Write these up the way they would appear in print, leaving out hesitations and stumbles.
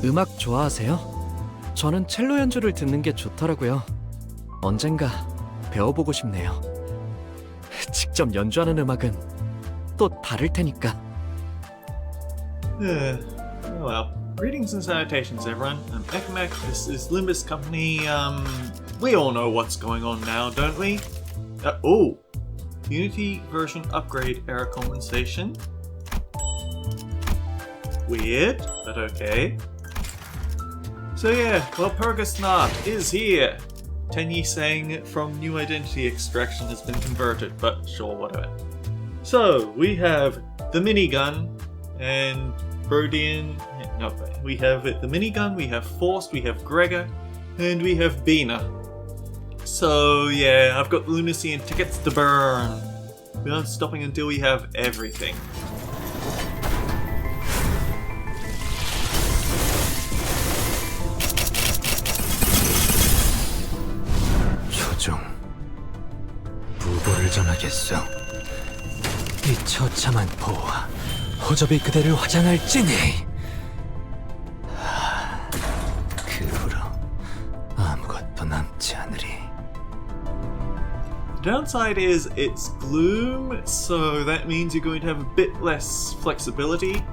음악 좋아하세요? 저는 첼로 연주를 듣는 게 좋더라고요. 언젠가 배워보고 싶네요. 직접 연주하는 음악은 또 다를 테니까. Oh well. Greetings and salutations, everyone. I'm Ekmek. This is Limbus Company. We all know what's going on now, don't we? Unity version upgrade error compensation. Weird, but okay. So yeah, Walpurgisnacht is here. Tenyi saying from new identity extraction has been converted, but sure, whatever. So we have the minigun and Brodian. No, we have the minigun, we have Faust, we have Gregor, and we have Bina. So yeah, I've got lunacy and tickets to burn. We aren't stopping until we have everything. 조종, 부고를 전하겠소. 이 처참한 보호와 호접이 그대를 화장할지니. 그 후로 아무것도 남지 않으리. The downside is it's gloom, so that means you're going to have a bit less flexibility.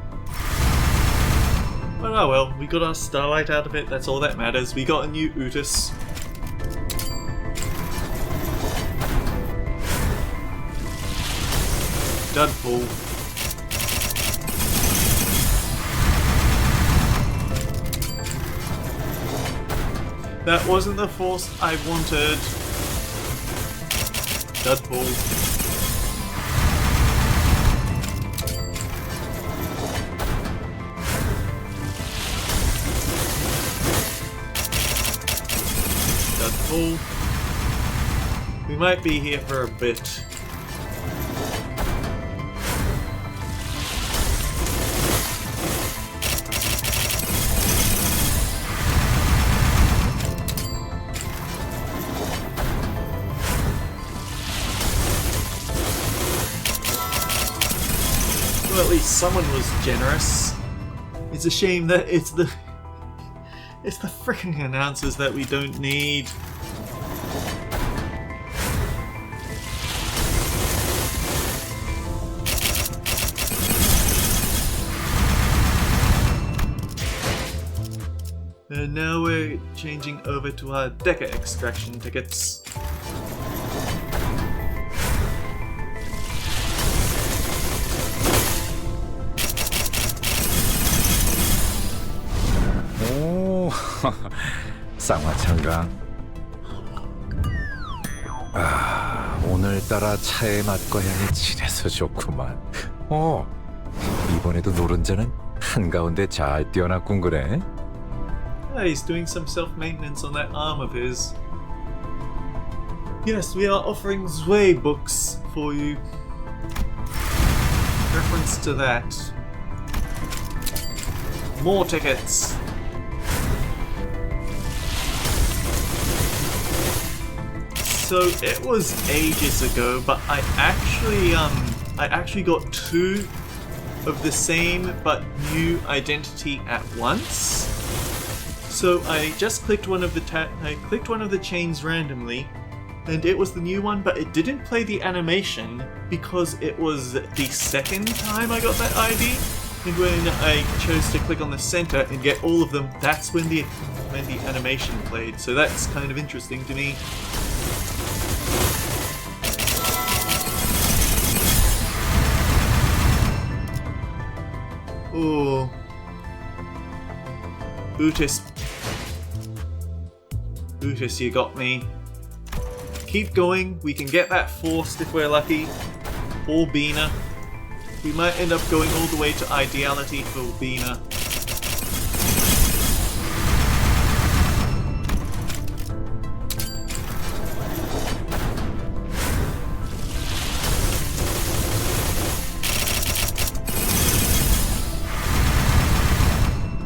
But oh well, we got our starlight out of it, that's all that matters. We got a new Utis. Dudpool. That wasn't the force I wanted. Dudpool. Dudpool. We might be here for a bit. Well, at least someone was generous. It's a shame that it's the freaking announcers that we don't need. And now we're changing over to our Deca extraction tickets. 쌍화차인가? 오늘따라 차의 맛과향이 진해서 좋구만. 이번에도 노른자는 한가운데 잘 띄어놨군 그래? He's doing some self-maintenance on that arm of his. Yes, we are offering Zwei books for you. Reference to that. More tickets. So it was ages ago, but I actually got two of the same but new identity at once. So I just clicked one of the chains randomly, and it was the new one, but it didn't play the animation because it was the second time I got that ID. And when I chose to click on the center and get all of them, that's when the animation played. So that's kind of interesting to me. Oh, Bootis, you got me. Keep going, we can get that Faust if we're lucky. Or Bina. We might end up going all the way to Ideality for Bina.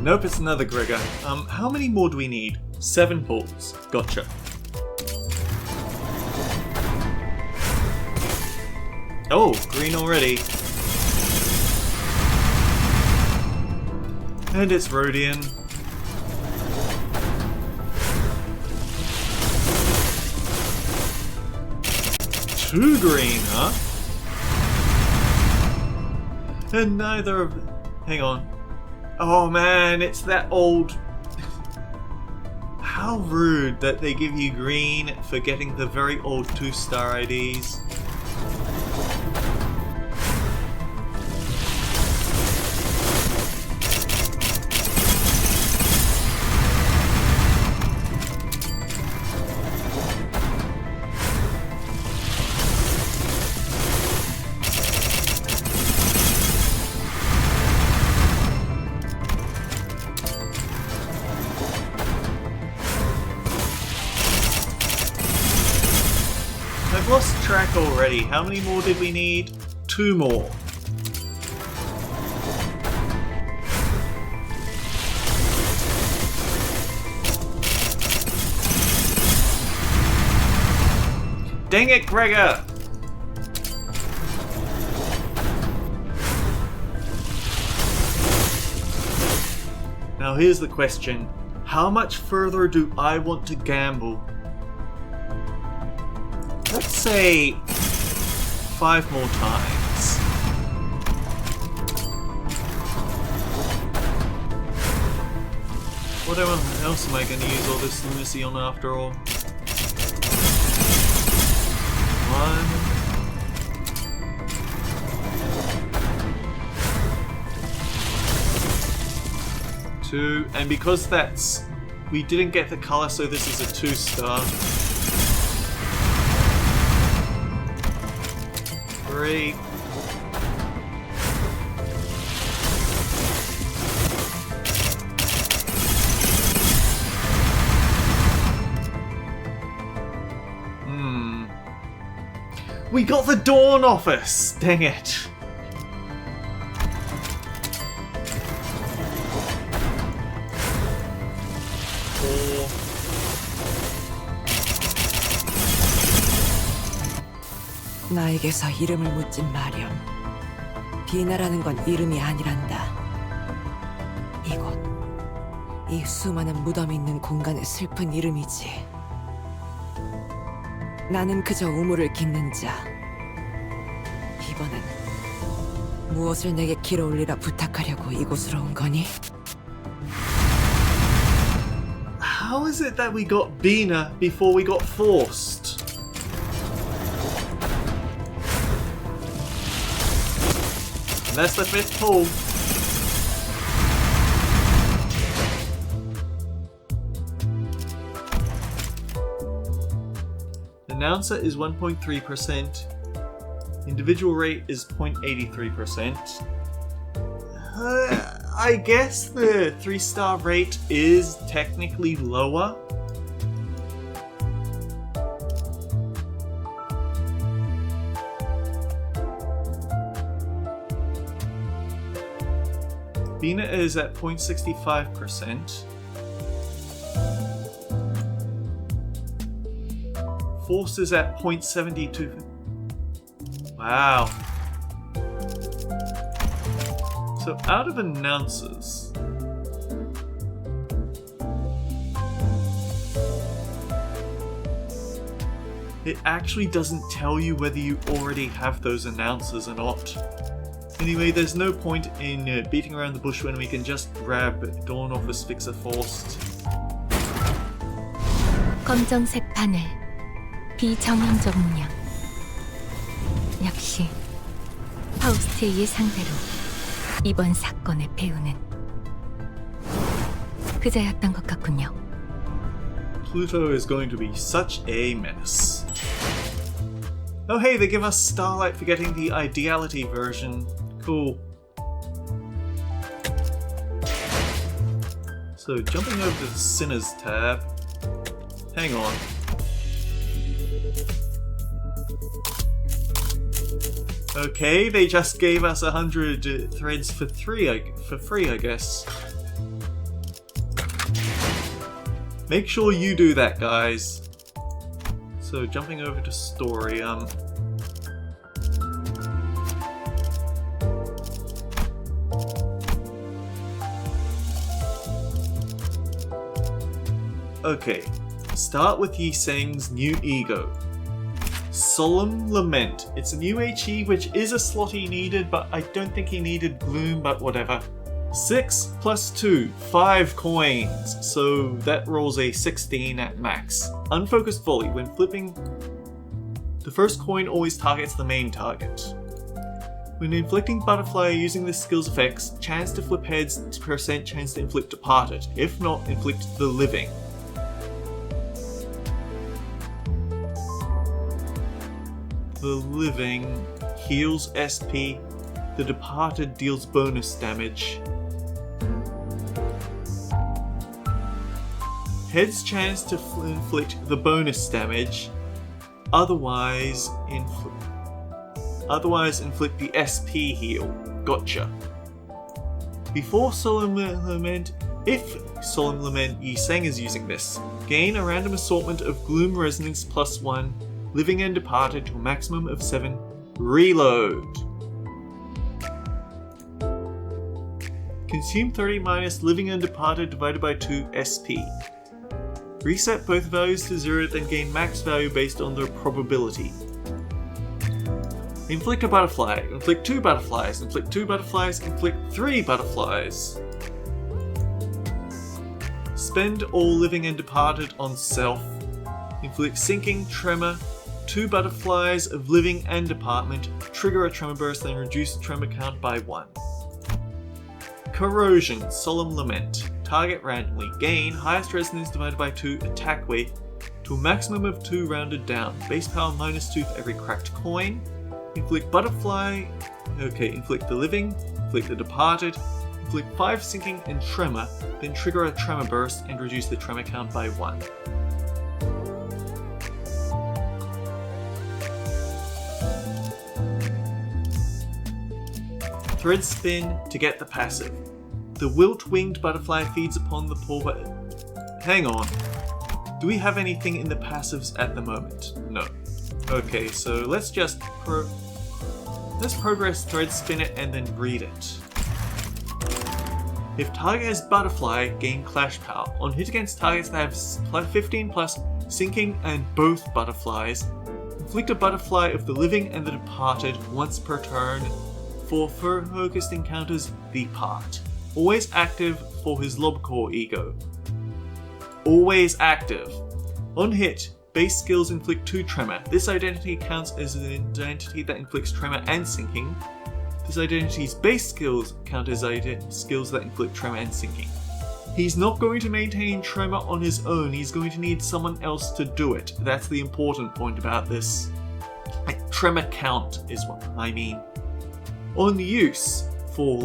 Nope, it's another Gregor. How many more do we need? 7 pulls. Gotcha. Oh, green already. And it's Rhodian. 2 green, huh? And neither of... Hang on. Oh man, it's that old... How rude that they give you green for getting the very old 2-star IDs. I've lost track already. How many more did we need? 2 more. Dang it, Gregor! Now here's the question. How much further do I want to gamble? Let's say 5 more times. What else am I going to use all this lunacy on after all? 1, 2, and because that's... we didn't get the color, so this is a 2-star. 3. We got the Dawn Office! Dang it. 4. 나에게서 이름을 묻진 마렴. 비나라는 건 이름이 아니란다. 이곳, 이 수많은 무덤이 있는 공간의 슬픈 이름이지. 나는 그저 우물을 깃는 자. 이번엔 무엇을 내게 길어올리라 부탁하려고 이곳으로 온 거니? How is it that we got Bina before we got Faust? And that's the 5th pull. Announcer is 1.3%. Individual rate is 0.83%. I guess the 3-star rate is technically lower. Bina is at 0.65%. Faust is at 0.72. Wow. So out of announcers, it actually doesn't tell you whether you already have those announcers or not. Anyway, there's no point in beating around the bush when we can just grab Dawn Office Fixer Faust. 검정색 바늘, 비정형적 문양. 역시 파우스트의 예상대로 이번 사건의 배우는 그자였던 것 같군요. Pluto is going to be such a menace. Oh hey, they give us Starlight for getting the Ideality version. Cool. So jumping over to the Sinners tab. Hang on. Okay, they just gave us 100 threads for free, I guess. Make sure you do that, guys. So jumping over to story, okay, start with Yi Seng's new ego. Solemn Lament. It's a new HE, which is a slot he needed, but I don't think he needed Gloom, but whatever. 6 plus 2, 5 coins. So that rolls a 16 at max. Unfocused Volley. When flipping, the first coin always targets the main target. When inflicting Butterfly using this skill's effects, chance to flip heads, percent chance to inflict Departed. If not, inflict the living. The living heals SP. The Departed deals bonus damage. Heads chance to inflict the bonus damage. Otherwise inflict the SP heal. Gotcha. Before Solemn Lament, if Solemn Lament Yiseng is using this, gain a random assortment of Gloom Resonance +1, Living and Departed to a maximum of 7, reload. Consume 30 minus Living and Departed divided by 2 SP. Reset both values to 0, then gain max value based on their probability. Inflict a butterfly, inflict 2 butterflies, inflict 2 butterflies, inflict 3 butterflies. Spend all Living and Departed on self. Inflict Sinking, Tremor, 2 butterflies of Living and Department, trigger a Tremor Burst, then reduce the Tremor count by 1. Corrosion, Solemn Lament. Target randomly. Gain highest resonance divided by 2 attack weight to a maximum of 2 rounded down. Base power -2 for every cracked coin. Inflict butterfly. Inflict the living. Inflict the departed. Inflict 5 sinking and tremor. Then trigger a tremor burst and reduce the tremor count by 1. Thread spin to get the passive. The wilt-winged butterfly feeds upon the poor Hang on. Do we have anything in the passives at the moment? No. Okay, so let's just progress thread spin it and then read it. If target has butterfly, gain clash power. On hit against targets that have 15 plus sinking and both butterflies, inflict a butterfly of the living and the departed once per turn. For focused encounters, depart. Always active for his Lobcore ego. Always active. On hit, base skills inflict 2 tremor. This identity counts as an identity that inflicts tremor and sinking. This identity's base skills count as skills that inflict tremor and sinking. He's not going to maintain tremor on his own, he's going to need someone else to do it. That's the important point about this. Tremor count is what I mean. On use for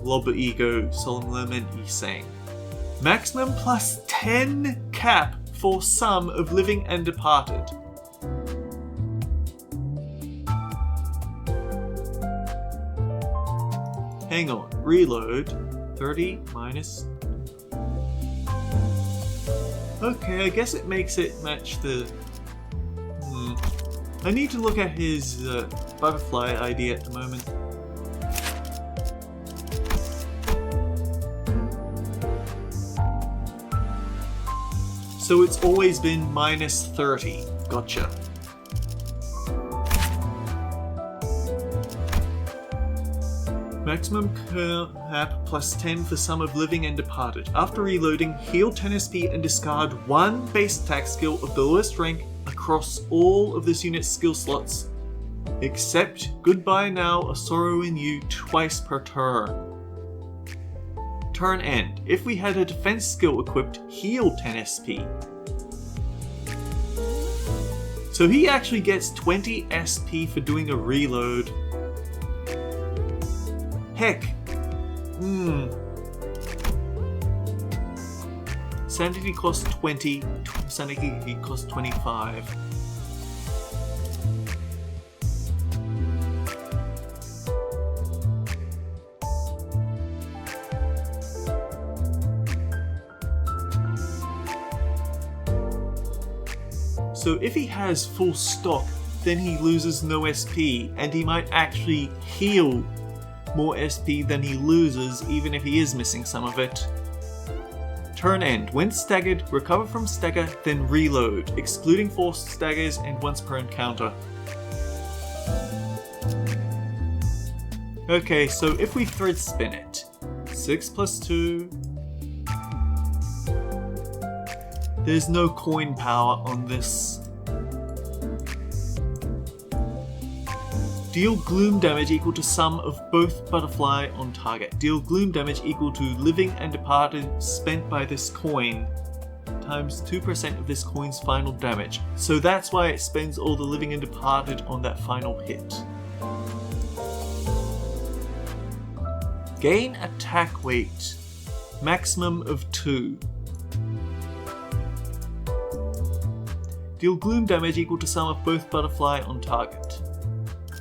Lob Ego Solemn Lament Yiseng. Maximum plus 10 cap for sum of living and departed. Hang on, reload. 30 minus... Okay, I guess it makes it match the... I need to look at his butterfly ID at the moment. So it's always been minus 30. Gotcha. Maximum cap plus 10 for sum of living and departed. After reloading, heal 10 SP and discard 1 base attack skill of the lowest rank across all of this unit's skill slots, except Goodbye Now, A Sorrow in You twice per turn. Turn end. If we had a defense skill equipped, heal 10 SP. So he actually gets 20 SP for doing a reload. Heck. Sanity costs 20, sanity costs 25. So if he has full stock, then he loses no SP, and he might actually heal more SP than he loses, even if he is missing some of it. Turn end. When staggered, recover from stagger, then reload, excluding forced staggers and once per encounter. Okay, so if we thread spin it, 6 plus 2. There's no coin power on this. Deal gloom damage equal to sum of both butterfly on target. Deal gloom damage equal to living and departed spent by this coin times 2% of this coin's final damage. So that's why it spends all the living and departed on that final hit. Gain attack weight, maximum of 2. Deal gloom damage equal to sum of both butterfly on target.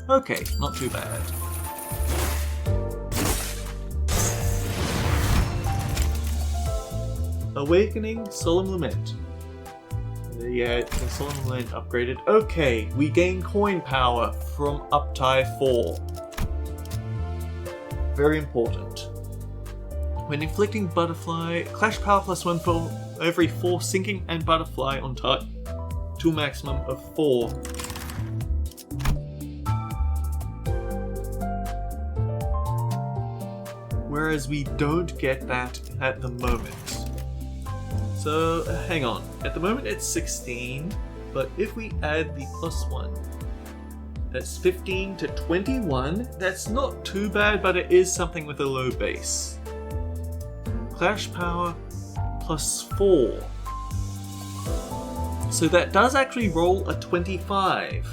Okay, not too bad. Awakening, Solemn Lament. Yeah, the Solemn Lament upgraded. Okay, we gain coin power from Uptie 4. Very important. When inflicting butterfly, clash power +1 for every 4 sinking and butterfly on target to a maximum of 4. Whereas we don't get that at the moment. So, hang on. At the moment it's 16, but if we add the +1, that's 15 to 21. That's not too bad, but it is something with a low base. Clash power +4. So that does actually roll a 25.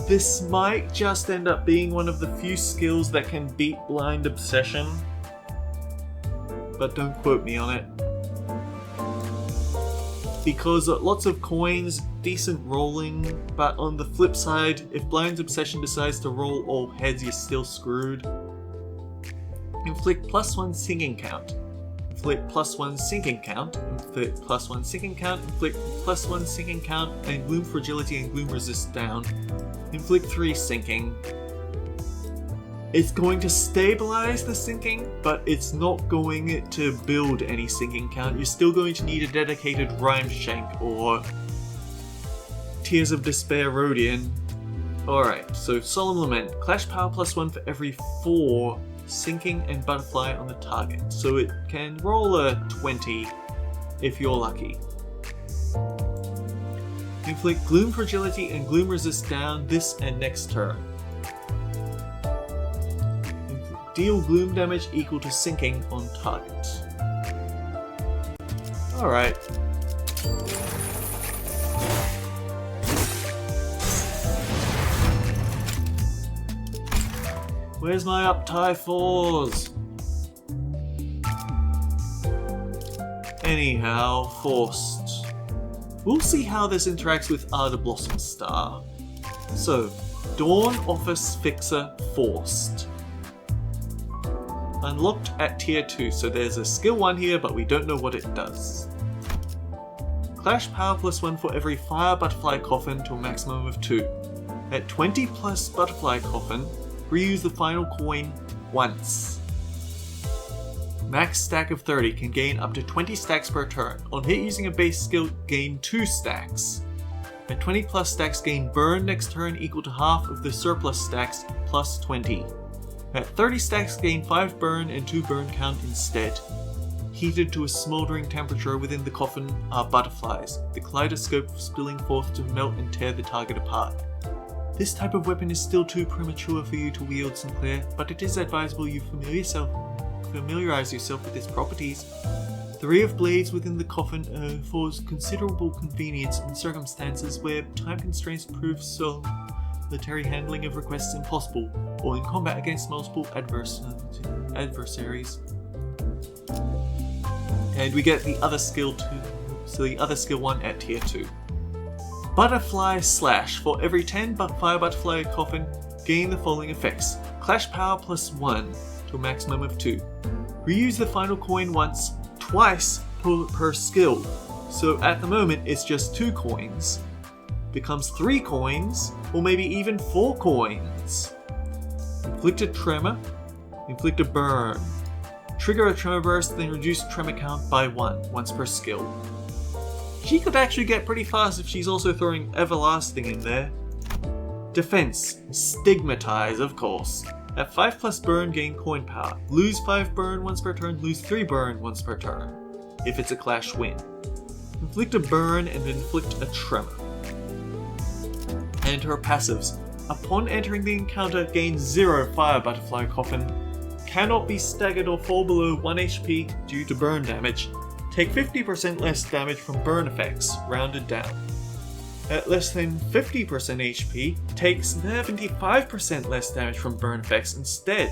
This might just end up being one of the few skills that can beat Blind Obsession, but don't quote me on it. Because lots of coins, decent rolling, but on the flip side, if Blind Obsession decides to roll all heads, you're still screwed. Inflict +1 sinking count. Inflict +1 sinking count. Inflict +1 sinking count. Inflict +1 sinking count, and Gloom Fragility and Gloom Resist down. Inflict 3 sinking. It's going to stabilize the sinking, but it's not going to build any sinking count. You're still going to need a dedicated Rhyme Shank or Tears of Despair Rhodian. Alright, so Solemn Lament. Clash power +1 for every 4 sinking and butterfly on the target. So it can roll a 20 if you're lucky. Inflict Gloom Fragility and Gloom Resist down this and next turn. Deal gloom damage equal to sinking on target. Alright. Where's my Uptie 4s? Anyhow, Faust. We'll see how this interacts with Ardor Blossom Star. So, Dawn Office Fixer Faust. Unlocked at tier 2, so there's a skill 1 here, but we don't know what it does. Clash power +1 for every fire butterfly coffin to a maximum of 2. At 20 plus butterfly coffin, reuse the final coin once. Max stack of 30 can gain up to 20 stacks per turn. On hit using a base skill, gain 2 stacks. At 20 plus stacks, gain burn next turn equal to half of the surplus stacks plus 20. At 30 stacks, gain 5 burn and 2 burn count instead. Heated to a smouldering temperature within the coffin are butterflies, the kaleidoscope spilling forth to melt and tear the target apart. This type of weapon is still too premature for you to wield, Sinclair, but it is advisable you familiarize yourself with its properties. The array of blades within the coffin affords considerable convenience in circumstances where time constraints prove solitary handling of requests impossible, or in combat against multiple adversaries. And we get the other skill 2, so the other skill 1 at tier 2. Butterfly Slash. For every 10 fire butterfly coffin, gain the following effects. Clash power +1 to a maximum of 2. Reuse the final coin once, twice per skill. So at the moment it's just 2 coins. Becomes 3 coins, or maybe even 4 coins. Inflict a tremor, inflict a burn. Trigger a tremor burst, then reduce tremor count by 1, once per skill. She could actually get pretty fast if she's also throwing Everlasting in there. Defense, Stigmatize, of course. At 5 plus burn, gain coin power. Lose 5 burn once per turn, lose 3 burn once per turn. If it's a clash win. Inflict a burn and inflict a tremor. And her passives. Upon entering the encounter, gain 0 fire butterfly coffin. Cannot be staggered or fall below 1 HP due to burn damage. Take 50% less damage from burn effects, rounded down. At less than 50% HP, take 75% less damage from burn effects instead.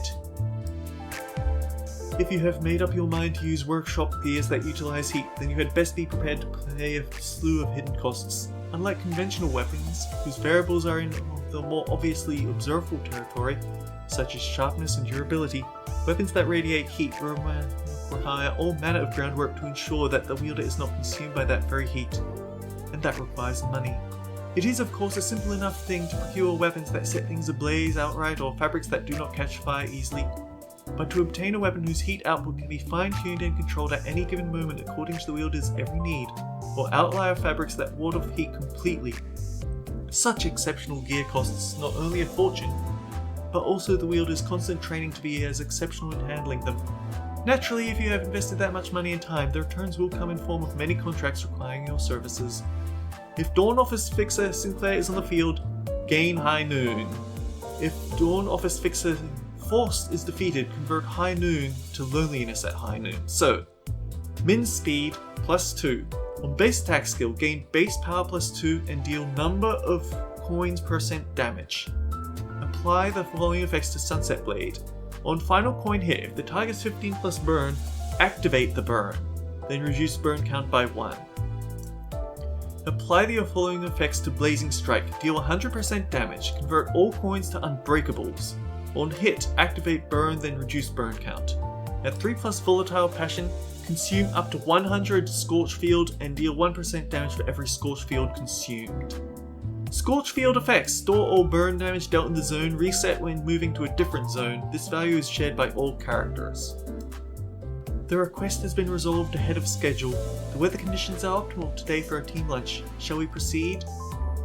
If you have made up your mind to use workshop gears that utilize heat, then you had best be prepared to pay a slew of hidden costs. Unlike conventional weapons, whose variables are in the more obviously observable territory, such as sharpness and durability, weapons that radiate heat require all manner of groundwork to ensure that the wielder is not consumed by that very heat, and that requires money. It is of course a simple enough thing to procure weapons that set things ablaze outright or fabrics that do not catch fire easily, but to obtain a weapon whose heat output can be fine-tuned and controlled at any given moment according to the wielder's every need, or outlier fabrics that ward off heat completely. Such exceptional gear costs not only a fortune, but also the wielder's constant training to be as exceptional in handling them. Naturally, if you have invested that much money and time, the returns will come in form of many contracts requiring your services. If Dawn Office Fixer Sinclair is on the field, gain High Noon. If Dawn Office Fixer Faust is defeated, convert High Noon to Loneliness at High Noon. So, Min Speed +2. On base attack skill, gain base power +2 and deal number of coins % damage. Apply the following effects to Sunset Blade. On final coin hit, if the target's 15 plus burn, activate the burn, then reduce burn count by 1. Apply the following effects to Blazing Strike. Deal 100% damage, convert all coins to unbreakables. On hit, activate burn, then reduce burn count. At 3 plus Volatile Passion, consume up to 100 Scorch Field and deal 1% damage for every Scorch Field consumed. Scorch Field effects. Store all burn damage dealt in the zone, reset when moving to a different zone. This value is shared by all characters. The request has been resolved ahead of schedule. The weather conditions are optimal today for a team lunch. Shall we proceed?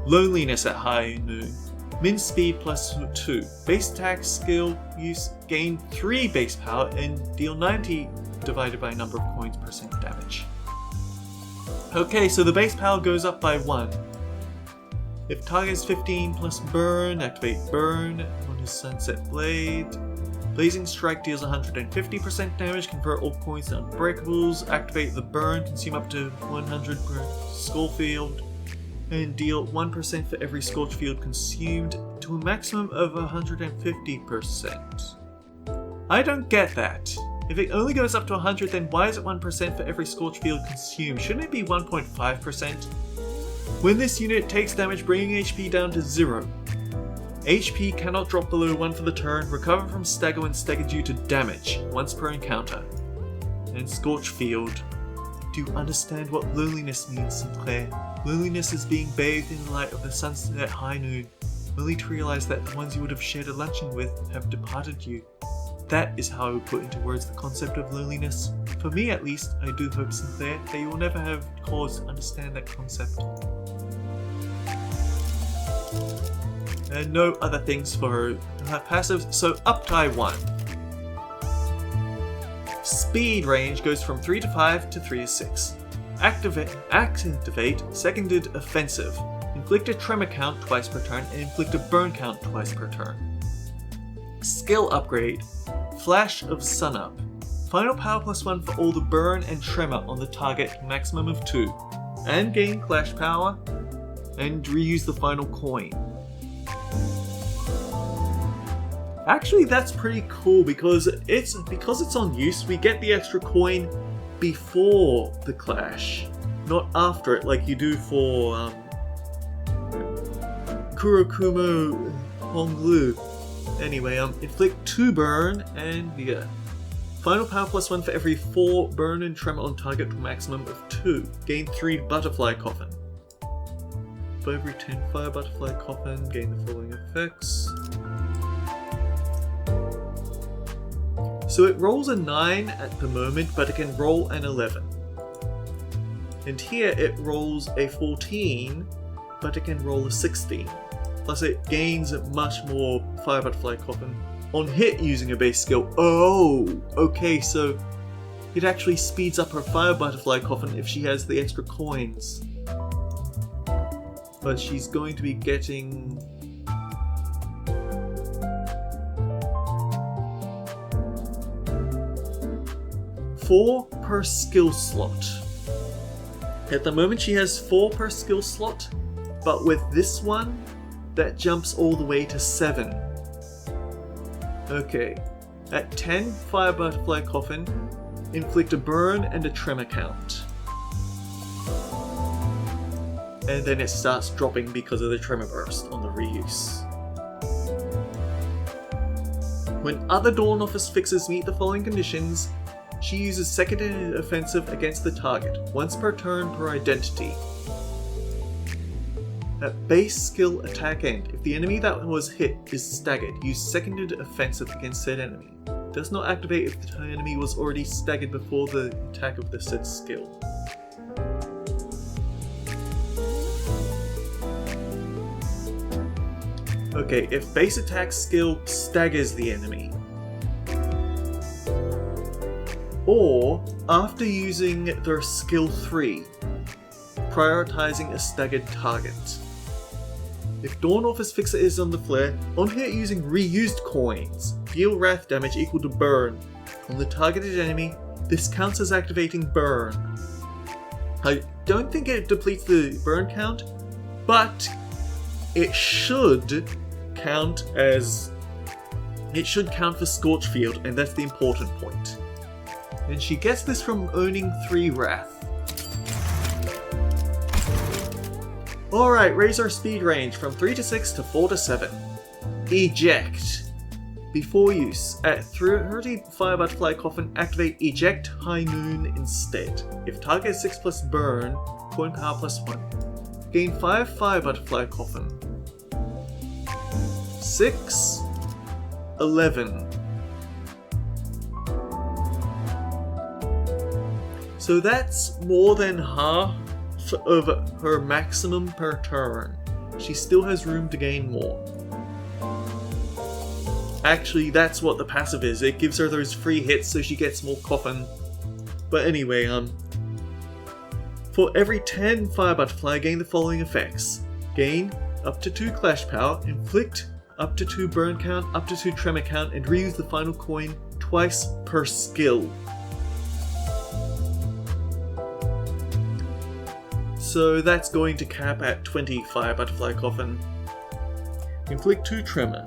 Loneliness at High Noon. Min Speed +2. Base attack skill use, gain 3 base power and deal 90 divided by number of coins % damage. Okay, so the base power goes up by 1. If target is 15 plus burn, activate burn on his Sunset Blade. Blazing Strike deals 150% damage, convert all coins to unbreakables, activate the burn, consume up to 100 per Scorch Field, and deal 1% for every Scorch Field consumed to a maximum of 150%. I don't get that. If it only goes up to 100, then why is it 1% for every Scorch Field consumed? Shouldn't it be 1.5%? When this unit takes damage, bringing HP down to 0. HP cannot drop below 1 for the turn, recover from stagger when staggered due to damage, once per encounter. And Scorch Field. Do you understand what loneliness means, Sinclair? Loneliness is being bathed in the light of the sunset at high noon, only to realize that the ones you would have shared a luncheon with have departed you. That is how I would put into words the concept of loneliness. For me at least, I do hope, Sinclair, that you will never have cause to understand that concept. And no other things for her passive, so Uptie 1. Speed range goes from 3 to 5 to 3 to 6. Activate Seconded Offensive. Inflict a tremor count twice per turn and inflict a burn count twice per turn. Skill upgrade. Flash of Sunup. Final power +1 for all the burn and tremor on the target, maximum of 2. And gain clash power. And reuse the final coin. Actually, that's pretty cool because it's on use, we get the extra coin before the clash, not after it like you do for Kurokumo Honglu. Anyway, inflict 2 burn and yeah. Final power +1 for every 4 burn and tremor on target to a maximum of 2. Gain 3 butterfly coffin. For every 10 fire butterfly coffin, gain the following effects. So it rolls a 9 at the moment, but it can roll an 11. And here it rolls a 14, but it can roll a 16. Plus it gains much more Fire Butterfly Coffin on hit using a base skill. Oh, okay, so it actually speeds up her Fire Butterfly Coffin if she has the extra coins. But she's going to be getting... four per skill slot. At the moment she has 4 per skill slot, but with this one, that jumps all the way to 7. Okay, at 10 Fire Butterfly Coffin, inflict a burn and a tremor count. And then it starts dropping because of the tremor burst on the reuse. When other Dawn Office fixes meet the following conditions, she uses seconded offensive against the target, once per turn per identity. At base skill attack end, if the enemy that was hit is staggered, use seconded offensive against said enemy. Does not activate if the enemy was already staggered before the attack of the said skill. Okay, if base attack skill staggers the enemy, or after using their skill 3, prioritizing a staggered target. If Dawn Office Fixer is on the flare, on hit using reused coins, deal wrath damage equal to burn. On the targeted enemy, this counts as activating burn. I don't think it depletes the burn count, but it should count as... it should count for Scorch Field, and that's the important point. And she gets this from owning 3 Wrath. Alright, raise our speed range from 3 to 6 to 4 to 7. Eject. Before use, at 30 Fire Butterfly Coffin, activate Eject High Noon instead. If target is 6 plus burn, coin power plus 1. Gain 5 Fire Butterfly Coffin. 6, 11. So that's more than half of her maximum per turn. She still has room to gain more. Actually, that's what the passive is. It gives her those free hits so she gets more coffin. But anyway, for every 10 Fire Butterfly, gain the following effects. Gain up to 2 Clash Power, inflict up to 2 burn count, up to 2 tremor count, and reuse the final coin twice per skill. So that's going to cap at 20 Fire Butterfly Coffin. Inflict 2 Tremor.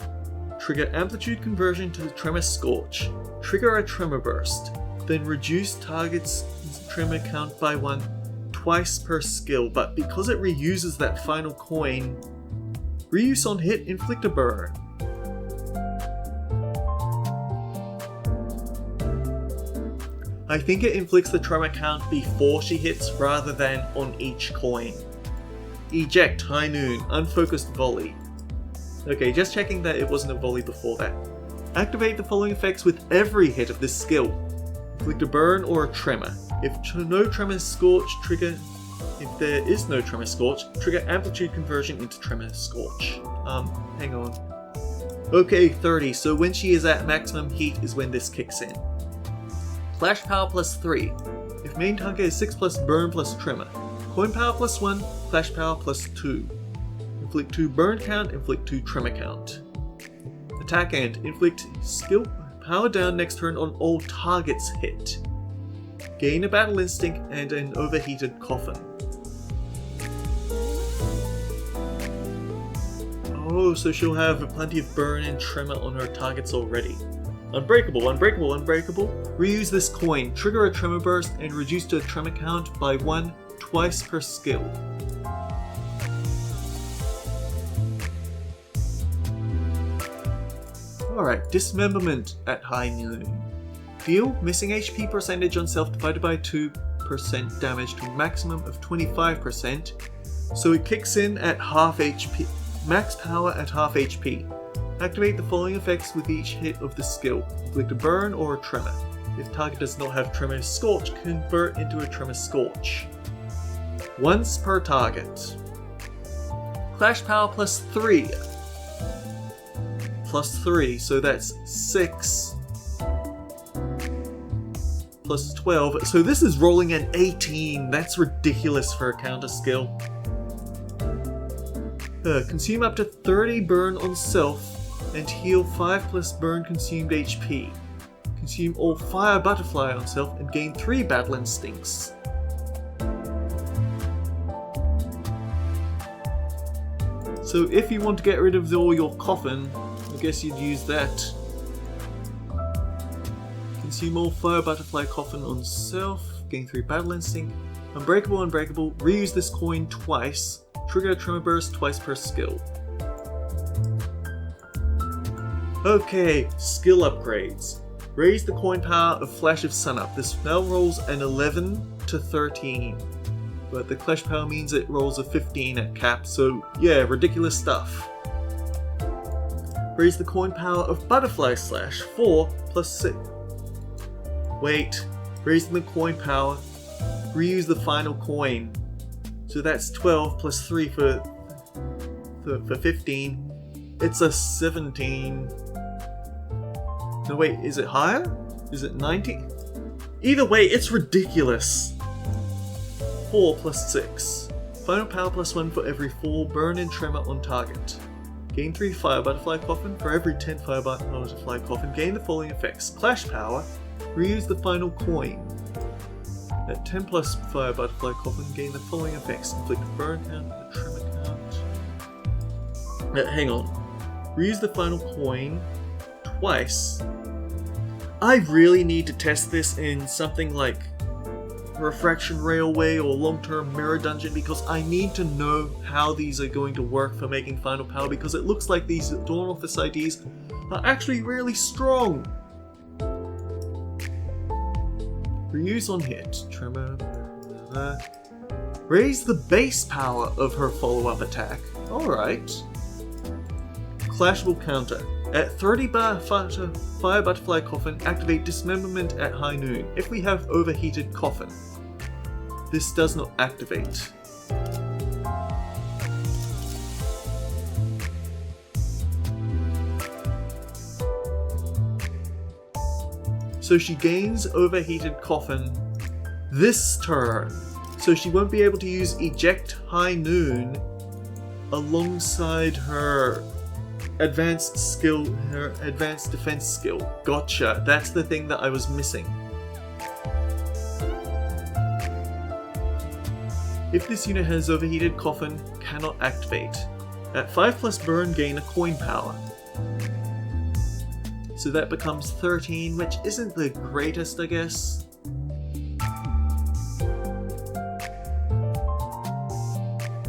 Trigger Amplitude Conversion to Tremor Scorch. Trigger a Tremor Burst. Then reduce target's Tremor count by 1 twice per skill, but because it reuses that final coin, reuse on hit, inflict a burn. I think it inflicts the tremor count before she hits rather than on each coin. Eject High Noon, Unfocused Volley. Okay, just checking that it wasn't a volley before that. Activate the following effects with every hit of this skill. Inflict a burn or a tremor. If no tremor scorch, trigger... If there is no tremor scorch, trigger amplitude conversion into tremor scorch. Hang on. Okay, 30, so when she is at maximum heat is when this kicks in. Flash power plus 3. If main target is 6 plus burn plus tremor. Coin power plus 1, flash power plus 2. Inflict 2 burn count, inflict 2 tremor count. Attack end, inflict skill power down next turn on all targets hit. Gain a battle instinct and an overheated coffin. Oh, so she'll have plenty of burn and tremor on her targets already. Unbreakable, unbreakable, unbreakable. Reuse this coin, trigger a tremor burst, and reduce the tremor count by 1 twice per skill. Alright, dismemberment at high noon. Deal missing HP percentage on self divided by 2% damage to a maximum of 25%, so it kicks in at half HP, max power at half HP. Activate the following effects with each hit of the skill. Inflict a burn or a tremor. If target does not have tremor scorch, convert into a tremor scorch. Once per target. Clash power plus 3. Plus 3, so that's 6. Plus 12, so this is rolling an 18. That's ridiculous for a counter skill. Consume up to 30 burn on self and heal 5 plus burn consumed HP. Consume all fire butterfly on self and gain 3 battle instincts. So if you want to get rid of all your coffin, I guess you'd use that. Consume all fire butterfly coffin on self, gain 3 battle instinct. Unbreakable, unbreakable, reuse this coin twice. Trigger a tremor burst twice per skill. Okay, skill upgrades. Raise the coin power of Flash of Sunup. This spell rolls an 11 to 13. But the Clash power means it rolls a 15 at cap, so yeah, ridiculous stuff. Raise the coin power of Butterfly Slash. 4 plus 6. Wait, raising the coin power. Reuse the final coin. So that's 12 plus 3 for 15. It's a 17. No wait, is it higher? Is it 90? Either way, it's ridiculous. 4 plus 6. Final power plus 1 for every 4 burn and tremor on target. Gain 3 fire butterfly coffin. For every 10 fire butterfly coffin, gain the following effects. Clash power. Reuse the final coin. At 10 plus fire butterfly coffin, gain the following effects. Inflict a burn count and a tremor count. Hang on. Reuse the final coin twice. I really need to test this in something like Refraction Railway or Long-Term Mirror Dungeon, because I need to know how these are going to work for making final power, because it looks like these Dawn Office IDs are actually really strong. Reuse on hit. Tremor. Raise the base power of her follow-up attack. Alright. Clash will counter. At 30 fire butterfly coffin, activate dismemberment at high noon. If we have overheated coffin, this does not activate. So she gains overheated coffin this turn. So she won't be able to use eject high noon alongside her advanced skill, her advanced defense skill. Gotcha. That's the thing that I was missing. If this unit has overheated coffin, cannot activate. At 5 plus burn, gain a coin power. So that becomes 13, which isn't the greatest, I guess.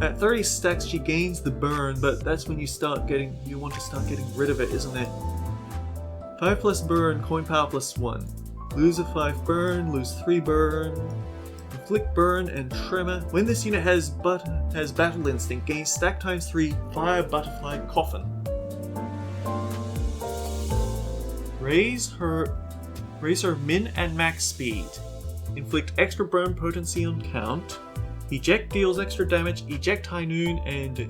At 30 stacks, she gains the burn, but that's when you want to start getting rid of it, isn't it? 5 plus burn, coin power plus 1. Lose a 5 burn, lose 3 burn. Inflict burn and tremor. When this unit has battle instinct, gains stack times 3 fire butterfly coffin. Raise her min and max speed. Inflict extra burn potency on count. Eject deals extra damage. Eject high noon and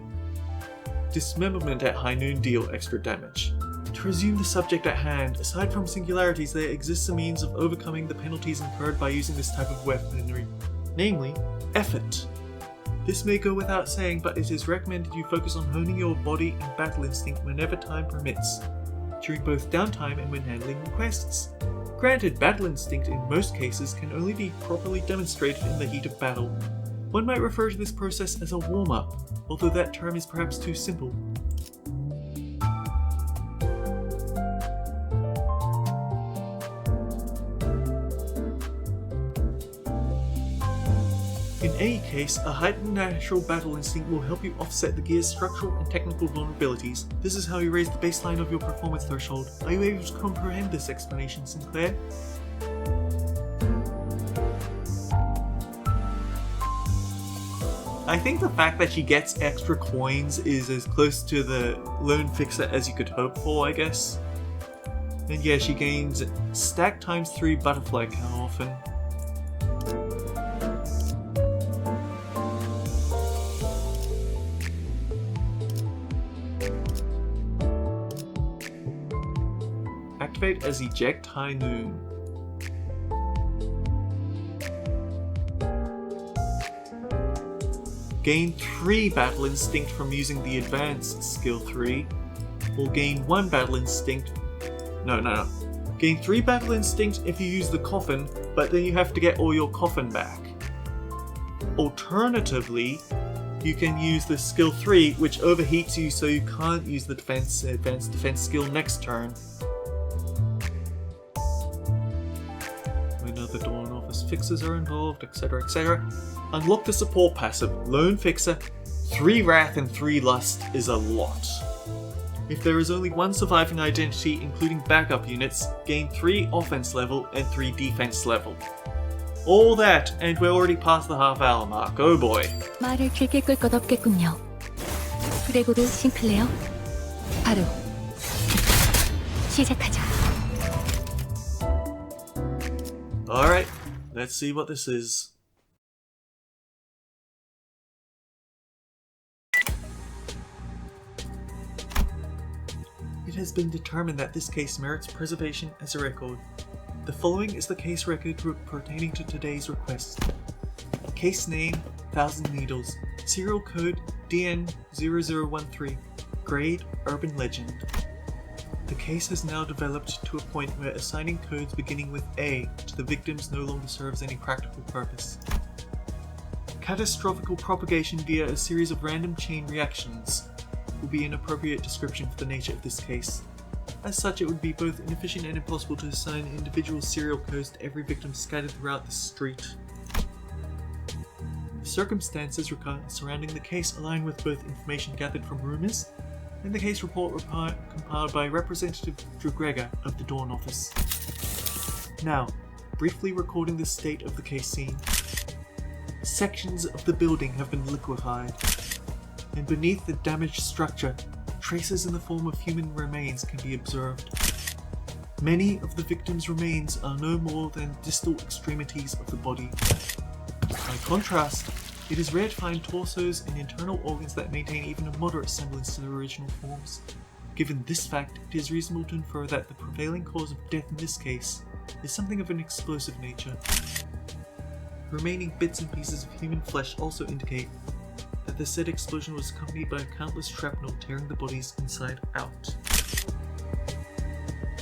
dismemberment at high noon deal extra damage. To resume the subject at hand, aside from singularities, there exists a means of overcoming the penalties incurred by using this type of weaponry, namely, effort. This may go without saying, but it is recommended you focus on honing your body and battle instinct whenever time permits, during both downtime and when handling quests. Granted, battle instinct in most cases can only be properly demonstrated in the heat of battle. One might refer to this process as a warm-up, although that term is perhaps too simple. In any case, a heightened natural battle instinct will help you offset the gear's structural and technical vulnerabilities. This is how you raise the baseline of your performance threshold. Are you able to comprehend this explanation, Sinclair? I think the fact that she gets extra coins is as close to the lone fixer as you could hope for, I guess. And yeah, she gains stack times 3 butterfly coffin. activate as Eject High Noon. Gain 3 Battle Instinct from using the Advanced Skill 3, or gain 1 Battle Instinct. No. Gain 3 Battle Instinct if you use the Coffin, but then you have to get all your Coffin back. Alternatively, you can use the Skill 3, which overheats you so you can't use the Advanced Defense skill next turn. When other Dawn Office fixes are involved, etc, etc. Unlock the support passive, Lone Fixer. 3 Wrath and 3 Lust is a lot. If there is only 1 surviving identity, including backup units, gain 3 offense level and 3 defense level. All that, and we're already past the half hour mark, oh boy. 말을 길게 끌 것 없겠군요. 그레고르 싱클레어, 바로 시작하자. Alright, let's see what this is. It has been determined that this case merits preservation as a record. The following is the case record pertaining to today's request. Case name, 1000 Needles. Serial code, DN0013. Grade, Urban Legend. The case has now developed to a point where assigning codes beginning with A to the victims no longer serves any practical purpose. Catastrophical propagation via a series of random chain reactions will be an appropriate description for the nature of this case. As such, it would be both inefficient and impossible to assign individual serial codes to every victim scattered throughout the street. The circumstances surrounding the case align with both information gathered from rumors and the case report compiled by Representative Gregor of the Dawn Office. Now, briefly recording the state of the case scene. Sections of the building have been liquefied, and beneath the damaged structure, traces in the form of human remains can be observed. Many of the victims' remains are no more than distal extremities of the body. By contrast, it is rare to find torsos and internal organs that maintain even a moderate semblance to their original forms. Given this fact, it is reasonable to infer that the prevailing cause of death in this case is something of an explosive nature. Remaining bits and pieces of human flesh also indicate that the said explosion was accompanied by countless shrapnel tearing the bodies inside out.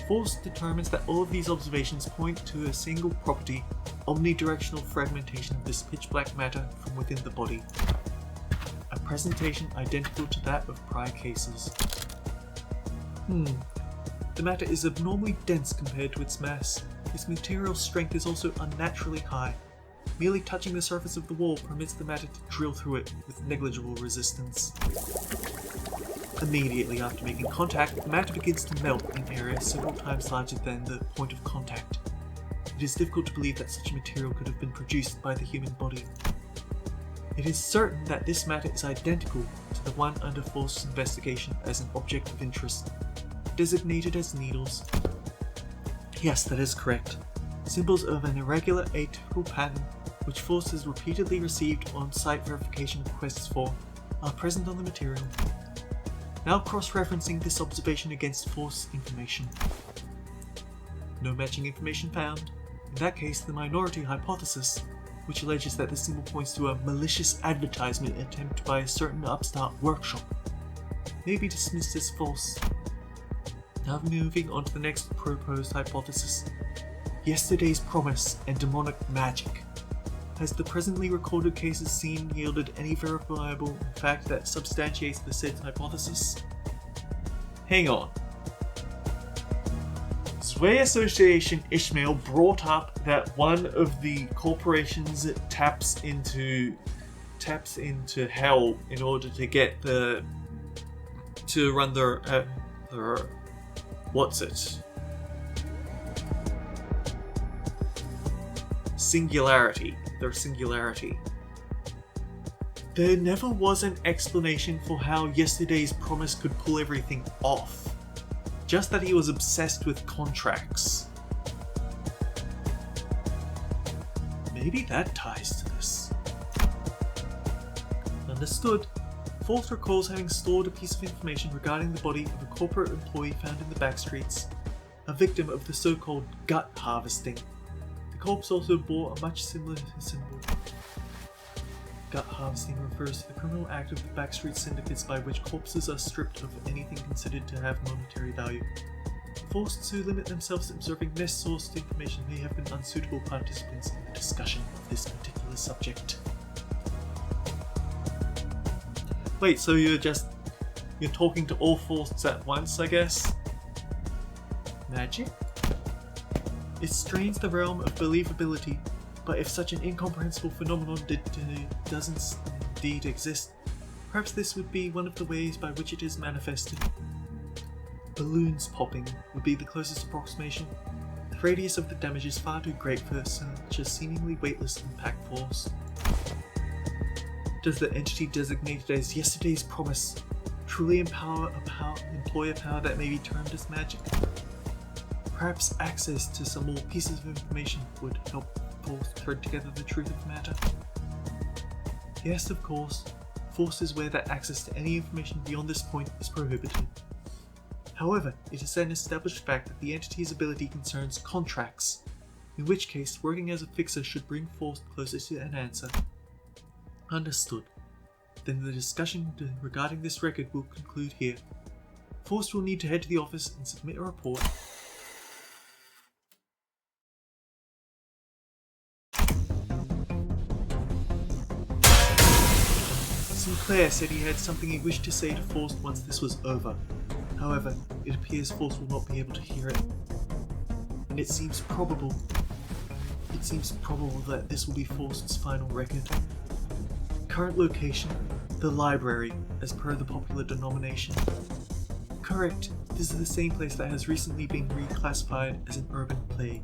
Faust determines that all of these observations point to a single property, omnidirectional fragmentation of this pitch-black matter from within the body. A presentation identical to that of prior cases. The matter is abnormally dense compared to its mass. Its material strength is also unnaturally high. Merely touching the surface of the wall permits the matter to drill through it with negligible resistance. Immediately after making contact, the matter begins to melt in areas several times larger than the point of contact. It is difficult to believe that such material could have been produced by the human body. It is certain that this matter is identical to the one under Faust's investigation as an object of interest, designated as needles. Yes, that is correct. Symbols of an irregular, atypical pattern, which Faust has repeatedly received on-site verification requests for, are present on the material. Now cross-referencing this observation against Faust's information. No matching information found. In that case, the minority hypothesis, which alleges that the symbol points to a malicious advertisement attempt by a certain upstart workshop, may be dismissed as false. Now moving on to the next proposed hypothesis. Yesterday's promise and demonic magic. Has the presently recorded cases seen yielded any verifiable fact that substantiates the said hypothesis? Hang on. Sway Association Ishmael brought up that one of the corporations taps into hell in order to get to run their what's it? Their singularity. There never was an explanation for how Yesterday's promise could pull everything off. Just that he was obsessed with contracts. Maybe that ties to this. Understood. Faust recalls having stored a piece of information regarding the body of a corporate employee found in the backstreets. a victim of the so-called gut harvesting. The corpse also bore a much similar symbol. Gut harvesting refers to the criminal act of the backstreet syndicates by which corpses are stripped of anything considered to have monetary value. Forced to limit themselves to observing this sourced information may have been unsuitable participants in the discussion of this particular subject. Wait, so you're talking to all Fausts at once, I guess? Magic? It strains the realm of believability, but if such an incomprehensible phenomenon doesn't indeed exist, perhaps this would be one of the ways by which it is manifested. Balloons popping would be the closest approximation. The radius of the damage is far too great for such a seemingly weightless impact force. Does the entity designated as yesterday's promise truly employ a power that may be termed as magic? Perhaps access to some more pieces of information would help Force thread together the truth of the matter. Yes, of course, Force is aware that access to any information beyond this point is prohibited. However, it is an established fact that the entity's ability concerns contracts, in which case working as a fixer should bring Force closer to an answer. Understood. Then the discussion regarding this record will conclude here. Force will need to head to the office and submit a report. Sinclair said he had something he wished to say to Faust once this was over. However, it appears Faust will not be able to hear it. And it seems probable that this will be Faust's final record. Current location, the library, as per the popular denomination. Correct, this is the same place that has recently been reclassified as an urban plague.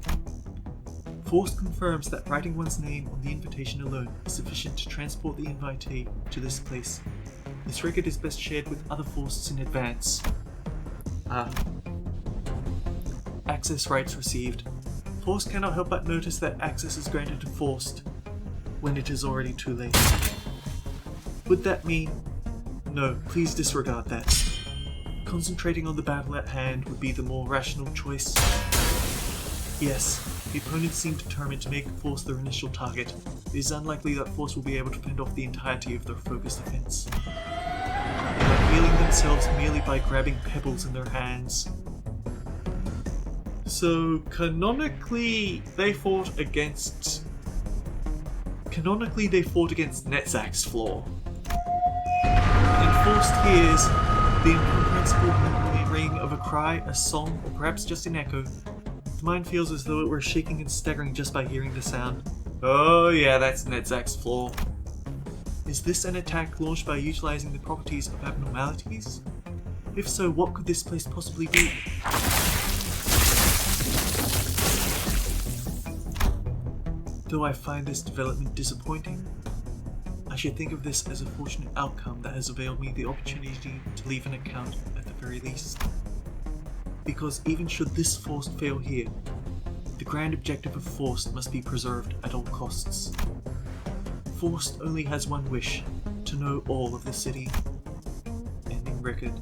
Faust confirms that writing one's name on the invitation alone is sufficient to transport the invitee to this place. This record is best shared with other Fausts in advance. Access rights received. Faust cannot help but notice that access is granted to Faust when it is already too late. Would that mean... No, please disregard that. Concentrating on the battle at hand would be the more rational choice. Yes, the opponents seem determined to make Faust their initial target. It is unlikely that Faust will be able to fend off the entirety of their focused defense. They are healing themselves merely by grabbing pebbles in their hands. So, canonically, they fought against Netzach's flaw. And Faust hears the incomprehensible ring of a cry, a song, or perhaps just an echo. The mind feels as though it were shaking and staggering just by hearing the sound. Oh yeah, that's Netzach's flaw. Is this an attack launched by utilizing the properties of abnormalities? If so, what could this place possibly be? Though I find this development disappointing, I should think of this as a fortunate outcome that has availed me the opportunity to leave an account at the very least. Because even should this Faust fail here, the grand objective of Faust must be preserved at all costs. Faust only has one wish, to know all of the city. Ending record.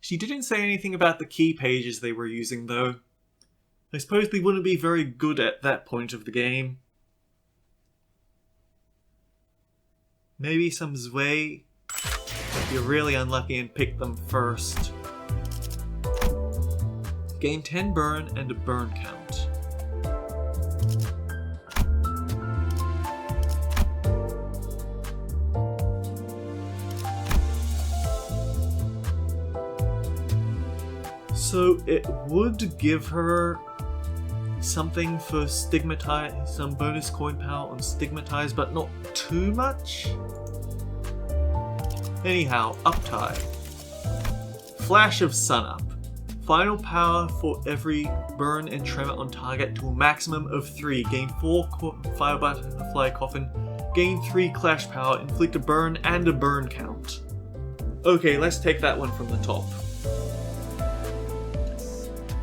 She didn't say anything about the key pages they were using though. I suppose they wouldn't be very good at that point of the game. Maybe some Zwei, if you're really unlucky and pick them first. Gain 10 burn and a burn count. So it would give her something for Stigmatize, some bonus coin power on Stigmatize, but not too much. Anyhow, Uptie. Flash of Sunup. Final power for every burn and tremor on target to a maximum of 3. Gain 4 Fire Butterfly Coffin. Gain 3 Clash power. Inflict a burn and a burn count. Okay, let's take that one from the top.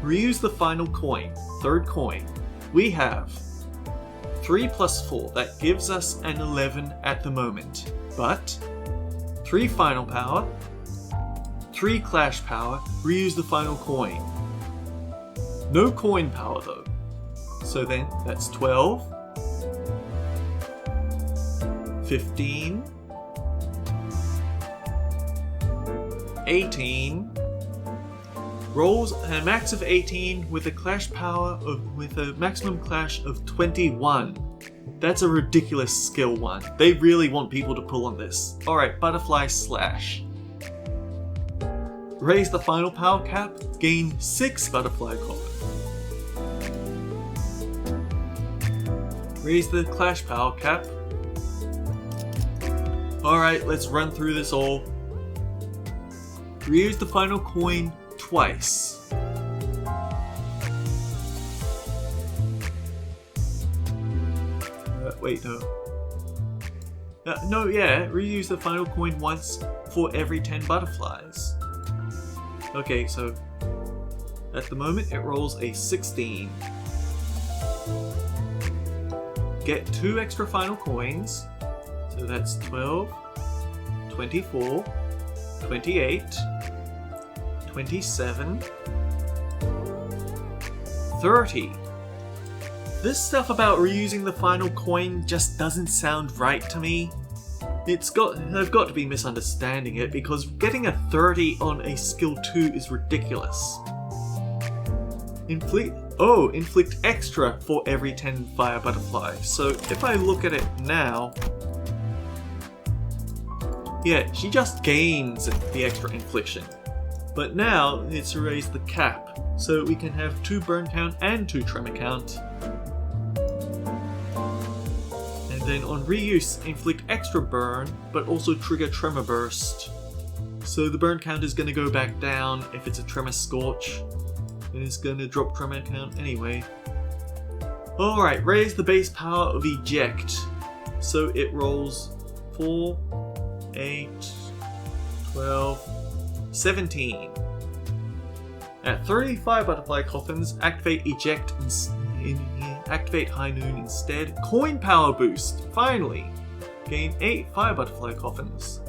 Reuse the final coin. Third coin. We have 3 plus 4. That gives us an 11 at the moment. But 3 final power, 3 clash power, reuse the final coin. No coin power though. So then that's 12, 15, 18, rolls a max of 18 with a clash power with a maximum clash of 21. That's a ridiculous skill one. They really want people to pull on this. Alright, butterfly slash. Raise the final power cap, gain 6 butterfly coffin. Raise the clash power cap. Alright, let's run through this all. Reuse the final coin twice. Wait, no. Reuse the final coin once for every 10 butterflies. Okay, so at the moment it rolls a 16. Get 2 extra final coins. So that's 12, 24, 28, 27, 30. This stuff about reusing the final coin just doesn't sound right to me. I've got to be misunderstanding it, because getting a 30 on a skill 2 is ridiculous. Inflict extra for every 10 fire butterfly. So if I look at it now, yeah, she just gains the extra infliction. But now it's raised the cap, so we can have 2 burn count and 2 tremor count. And then on reuse, inflict extra burn, but also trigger tremor burst. So the burn count is going to go back down if it's a tremor scorch, and it's going to drop tremor count anyway. Alright, raise the base power of eject. So it rolls 4, 8, 12, 17. At 35 butterfly coffins, activate eject activate high noon instead. Coin power boost, finally! Gain 8 fire butterfly coffins.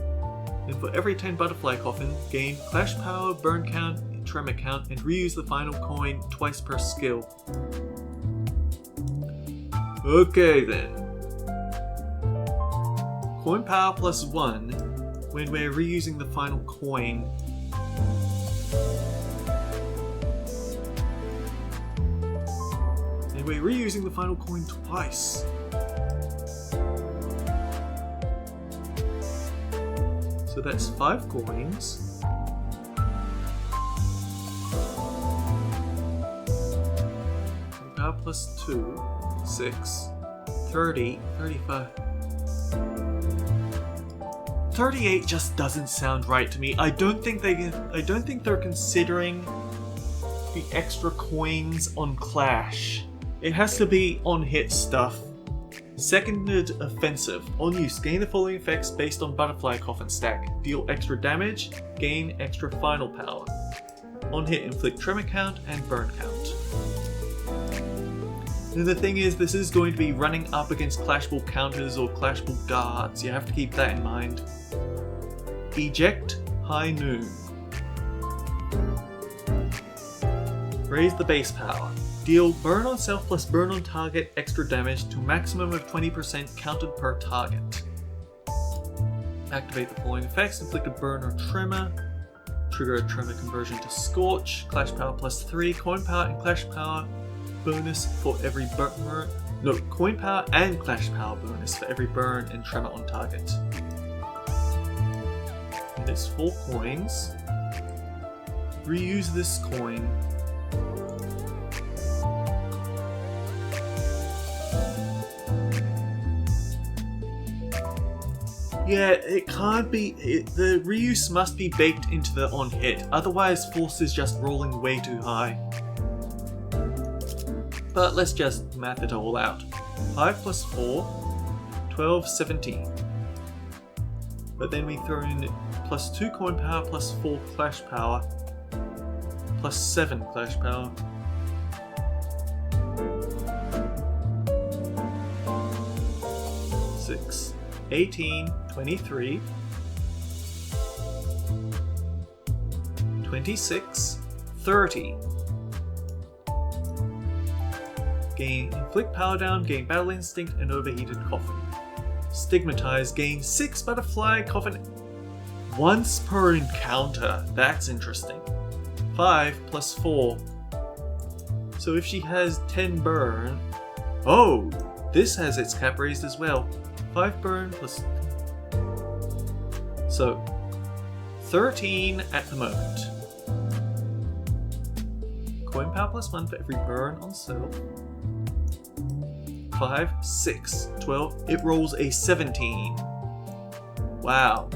And for every 10 butterfly coffin, gain clash power, burn count, tremor count, and reuse the final coin twice per skill. Okay then. Coin power plus 1 when we're reusing the final coin. And we're reusing the final coin twice. So that's 5 coins. Power plus 2, 6, 30, 35. 38 just doesn't sound right to me. I don't think they're considering the extra coins on Clash. It has to be on hit stuff. Seconded offensive. On use, gain the following effects based on butterfly coffin stack. Deal extra damage, gain extra final power. On hit, inflict tremor count and burn count. And the thing is, this is going to be running up against Clashball counters or Clashball guards. You have to keep that in mind. Eject High Noon. Raise the base power. Deal burn on self plus burn on target extra damage to maximum of 20% counted per target. Activate the following effects. Inflict a burn or tremor. Trigger a tremor conversion to scorch. Clash power plus 3. Coin power and clash power bonus for every burn. No, coin power and clash power bonus for every burn and tremor on target. And it's 4 coins. Reuse this coin. Yeah, it can't be. The reuse must be baked into the on hit, otherwise Force is just rolling way too high. But let's just math it all out. 5 plus 4, 12, 17. But then we throw in plus 2 coin power, plus 4 clash power, plus 7 clash power. Six, 18, 23, 26, 30. Gain inflict power down, gain battle instinct, and overheated coffin. Stigmatize, gain 6 butterfly coffin once per encounter. That's interesting. 5 plus 4. So if she has 10 burn... Oh! This has its cap raised as well. 5 burn plus... So, 13 at the moment. Coin power plus 1 for every burn on self. 5, 6, 12. It rolls a 17. Wow.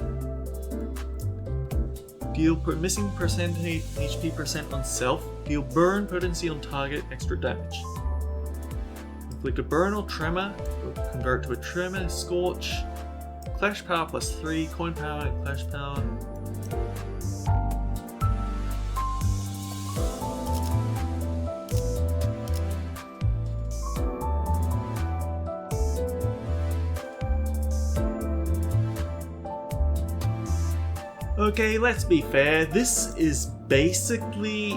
Deal missing percentage HP percent on self. Deal burn potency on target, extra damage. Inflict a burn or tremor. Convert to a tremor, scorch. Clash power plus 3, coin power and clash power. Okay, let's be fair. This is basically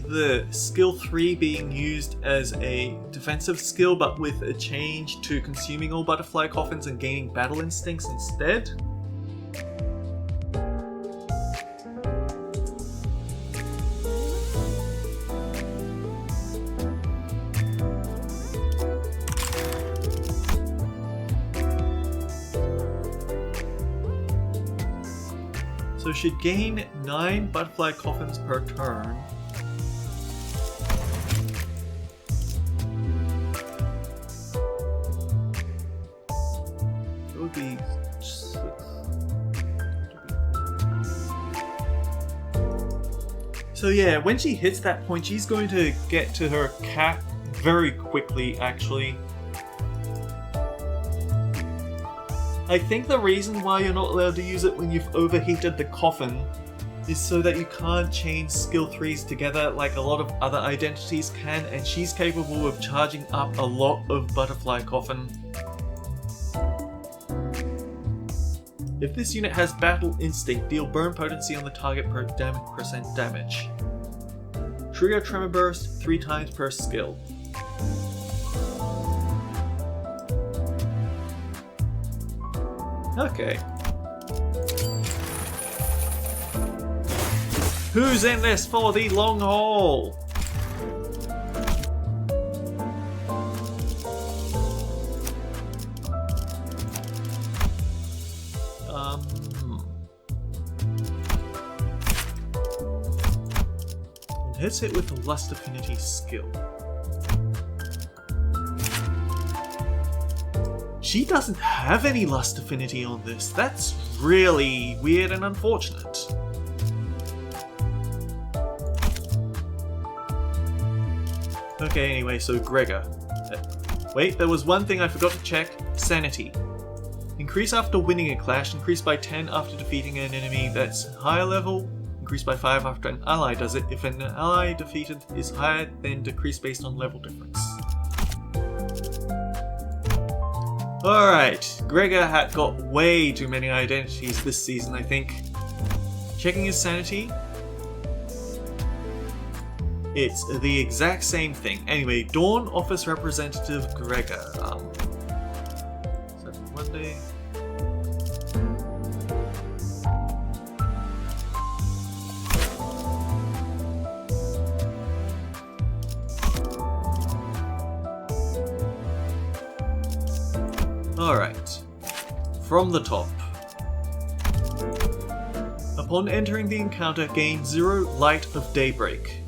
the skill 3 being used as a defensive skill, but with a change to consuming all butterfly coffins and gaining battle instincts instead. So should gain 9 butterfly coffins per turn. It would be 6. So yeah, when she hits that point, she's going to get to her cap very quickly, actually. I think the reason why you're not allowed to use it when you've overheated the coffin is so that you can't chain skill 3s together like a lot of other identities can, and she's capable of charging up a lot of butterfly coffin. If this unit has battle instinct, deal burn potency on the target per percent damage. Trigger tremor burst 3 times per skill. Okay. Who's in this for the long haul? Hits it with the Lust Affinity skill. She doesn't have any Lust Affinity on this. That's really weird and unfortunate. Okay, anyway, so Gregor. Wait, there was one thing I forgot to check. Sanity. Increase after winning a clash, increase by 10 after defeating an enemy that's higher level, increase by 5 after an ally does it. If an ally defeated is higher, then decrease based on level difference. Alright, Gregor had got way too many identities this season, I think. Checking his sanity. It's the exact same thing. Anyway, Dawn Office Representative Gregor. Is that one day? Alright, from the top. Upon entering the encounter, gain 0 Light of Daybreak.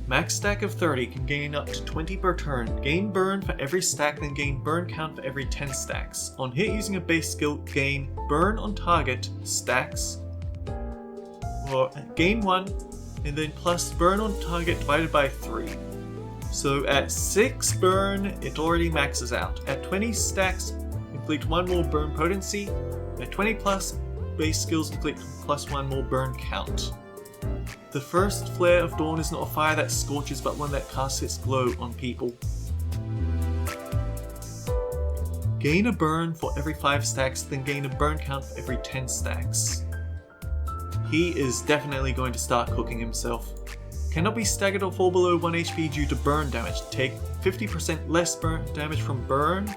Max stack of 30 can gain up to 20 per turn. Gain burn for every stack, then gain burn count for every 10 stacks. On hit using a base skill, gain burn on target stacks. Or gain 1, and then plus burn on target divided by 3. So at 6 burn, it already maxes out. At 20 stacks, inflict 1 more burn potency. At 20 plus base skills, inflict plus 1 more burn count. The first flare of dawn is not a fire that scorches, but one that casts its glow on people. Gain a burn for every 5 stacks, then gain a burn count for every 10 stacks. he is definitely going to start cooking himself. Cannot be staggered or fall below 1 HP due to burn damage. Take 50% less burn damage from burn.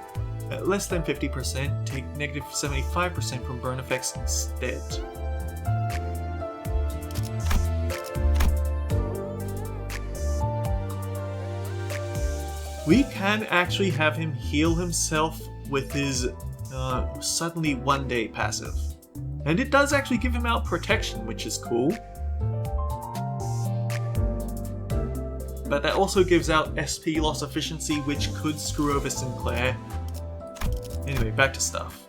At less than 50%, take negative 75% from burn effects instead. We can actually have him heal himself with his suddenly 1 day passive. And it does actually give him out protection, which is cool. But that also gives out SP loss efficiency, which could screw over Sinclair. Anyway, back to stuff.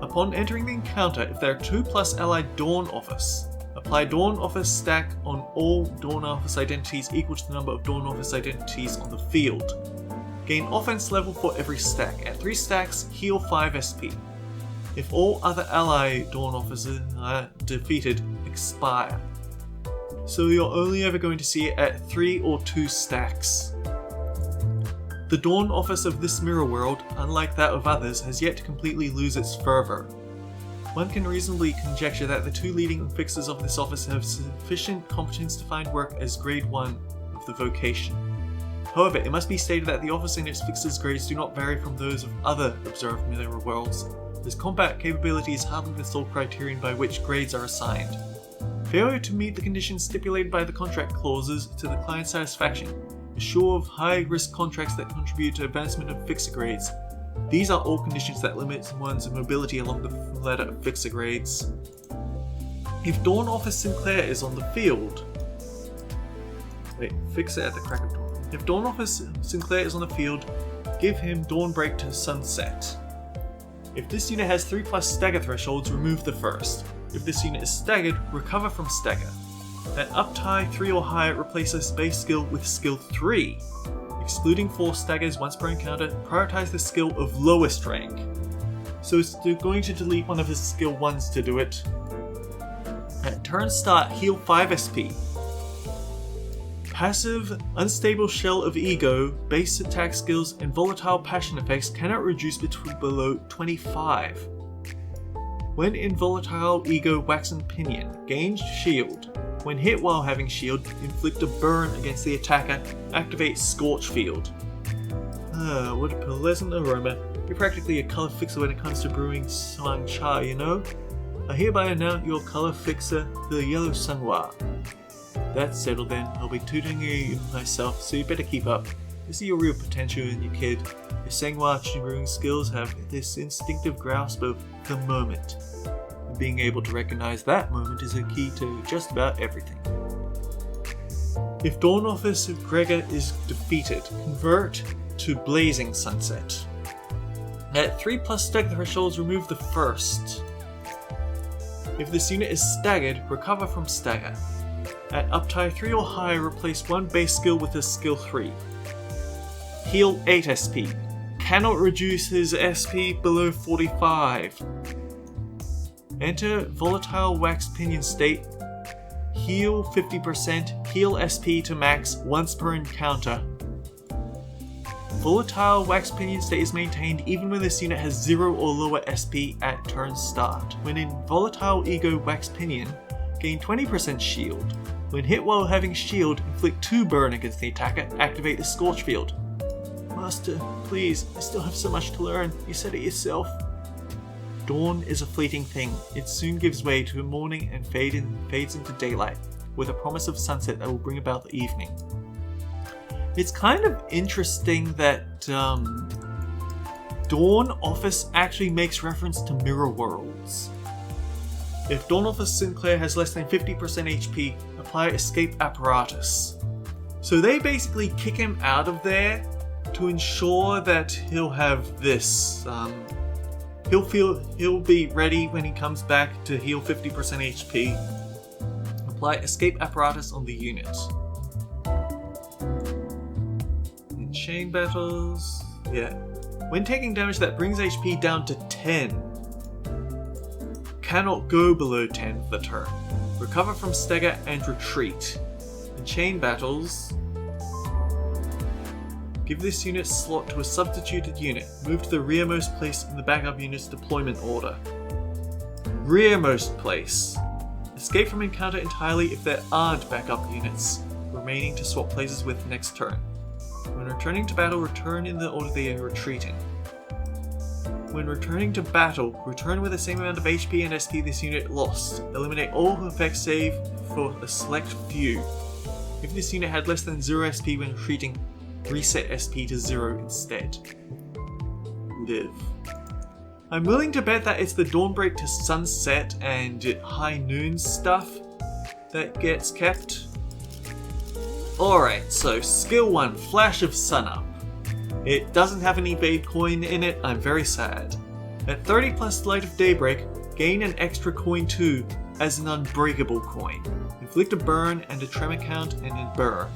Upon entering the encounter, if there are 2+ allied Dawn Office, apply Dawn Office stack on all Dawn Office identities equal to the number of Dawn Office identities on the field. Gain offense level for every stack. At 3 stacks, heal 5 SP. If all other ally Dawn Officers are defeated, expire. So you're only ever going to see it at 3 or 2 stacks. The Dawn Office of this mirror world, unlike that of others, has yet to completely lose its fervor. One can reasonably conjecture that the 2 leading fixers of this office have sufficient competence to find work as grade 1 of the vocation. However, it must be stated that the office and its fixers' grades do not vary from those of other observed mirror worlds, as combat capability is hardly the sole criterion by which grades are assigned. Failure to meet the conditions stipulated by the contract clauses to the client's satisfaction is sure of high-risk contracts that contribute to advancement of fixer grades. These are all conditions that limit one's mobility along the ladder of fixer grades. If Dawn Office Sinclair is on the field... Wait, fixer at the crack of dawn. If Dawn Office Sinclair is on the field, give him Dawn Break to Sunset. If this unit has 3+ stagger thresholds, remove the first. If this unit is staggered, recover from stagger. At Uptie 3 or higher, replace this base skill with skill 3. Excluding 4 staggers once per encounter, prioritize the skill of lowest rank. So it's going to delete one of his skill 1s to do it. At turn start, heal 5 SP. Passive, Unstable Shell of Ego, base attack skills, and volatile passion effects cannot reduce below 25. When in Volatile Ego Waxen Pinion, gain shield. When hit while having shield, inflict a burn against the attacker, activate Scorch Field. What a pleasant aroma. You're practically a color fixer when it comes to brewing Sang Cha, you know? I hereby announce your color fixer, the Yellow Sangwa. That's settled then, I'll be tutoring you myself, so you better keep up. I see your real potential in your kid. Your Sangwa brewing skills have this instinctive grasp of the moment. And being able to recognize that moment is a key to just about everything. If Dawn Office of Gregor is defeated, convert to Blazing Sunset. At 3+ stagger thresholds, remove the first. If this unit is staggered, recover from stagger. At Uptie 3 or higher, replace 1 base skill with a skill 3. Heal 8 SP. Cannot reduce his SP below 45. Enter Volatile Wax Pinion state. Heal 50%, heal SP to max once per encounter. Volatile Wax Pinion state is maintained even when this unit has 0 or lower SP at turn start. When in Volatile Ego Wax Pinion, gain 20% shield. When hit while having shield, inflict 2 burn against the attacker, activate the Scorch Field. Master, please, I still have so much to learn. You said it yourself. Dawn is a fleeting thing. It soon gives way to morning and fades into daylight, with a promise of sunset that will bring about the evening. It's kind of interesting that Dawn Office actually makes reference to mirror worlds. If Dawn Office Sinclair has less than 50% HP, apply Escape Apparatus. So they basically kick him out of there to ensure that he'll have this. He'll be ready when he comes back to heal 50% HP. Apply Escape Apparatus on the unit. In chain battles, yeah. When taking damage that brings HP down to 10, cannot go below 10 for the turn. Recover from stagger and retreat. In chain battles, give this unit slot to a substituted unit. Move to the rearmost place in the backup unit's deployment order. Rearmost place. A Escape from encounter entirely if there aren't backup units remaining to swap places with next turn. When returning to battle, return in the order they are retreating. When returning to battle, return with the same amount of HP and SP this unit lost. Eliminate all effects save for a select few. If this unit had less than 0 SP when retreating, reset SP to 0 instead. Live. I'm willing to bet that it's the Dawnbreak to Sunset and High Noon stuff that gets kept. Alright, so skill 1, Flash of Sunup. It doesn't have an evade coin in it, I'm very sad. At 30 plus Light of Daybreak, gain an extra coin 2 as an unbreakable coin. Inflict a burn and a tremor count and a burr.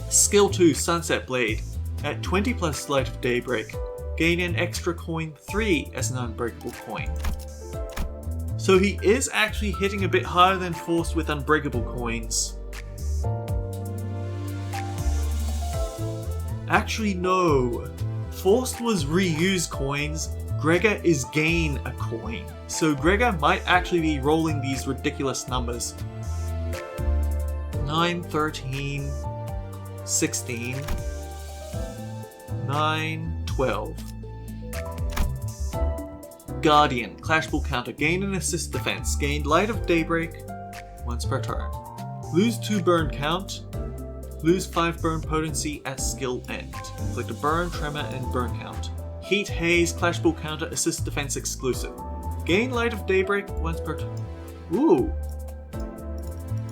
Skill 2, Sunset Blade. At 20 plus Light of Daybreak, gain an extra coin 3 as an unbreakable coin. So he is actually hitting a bit harder than Faust with unbreakable coins. Actually no, Faust was reuse coins, Gregor is gain a coin. So Gregor might actually be rolling these ridiculous numbers. 9, 13, 16, 9, 12. Guardian, Clashball counter, gain an assist defense, gain Light of Daybreak once per turn. Lose 2 burn count, lose 5 burn potency at skill end. Inflict a burn, tremor, and burn count. Heat, Haze, Clashball counter, assist defense exclusive. Gain Light of Daybreak once per turn. Ooh.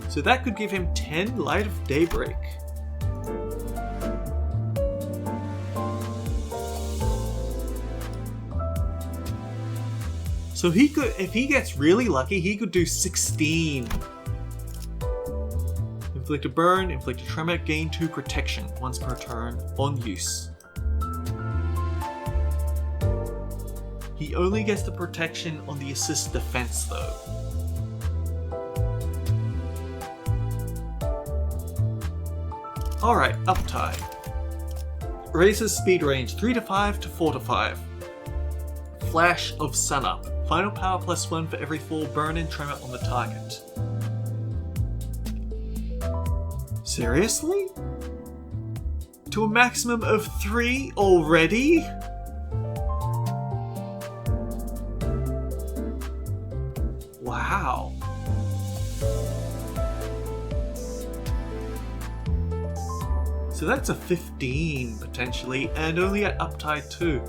So that could give him 10 Light of Daybreak. So he could, if he gets really lucky, he could do 16. Inflict a burn, inflict a tremor, gain 2 protection once per turn on use. He only gets the protection on the assist defense though. Alright, Uptie. Raises speed range 3 to 5 to 4 to 5. Flash of Sunup. Final power +1 for every 4 burn and tremor on the target. Seriously? To a maximum of 3 already? Wow. So that's a 15 potentially, and only at Uptie 2.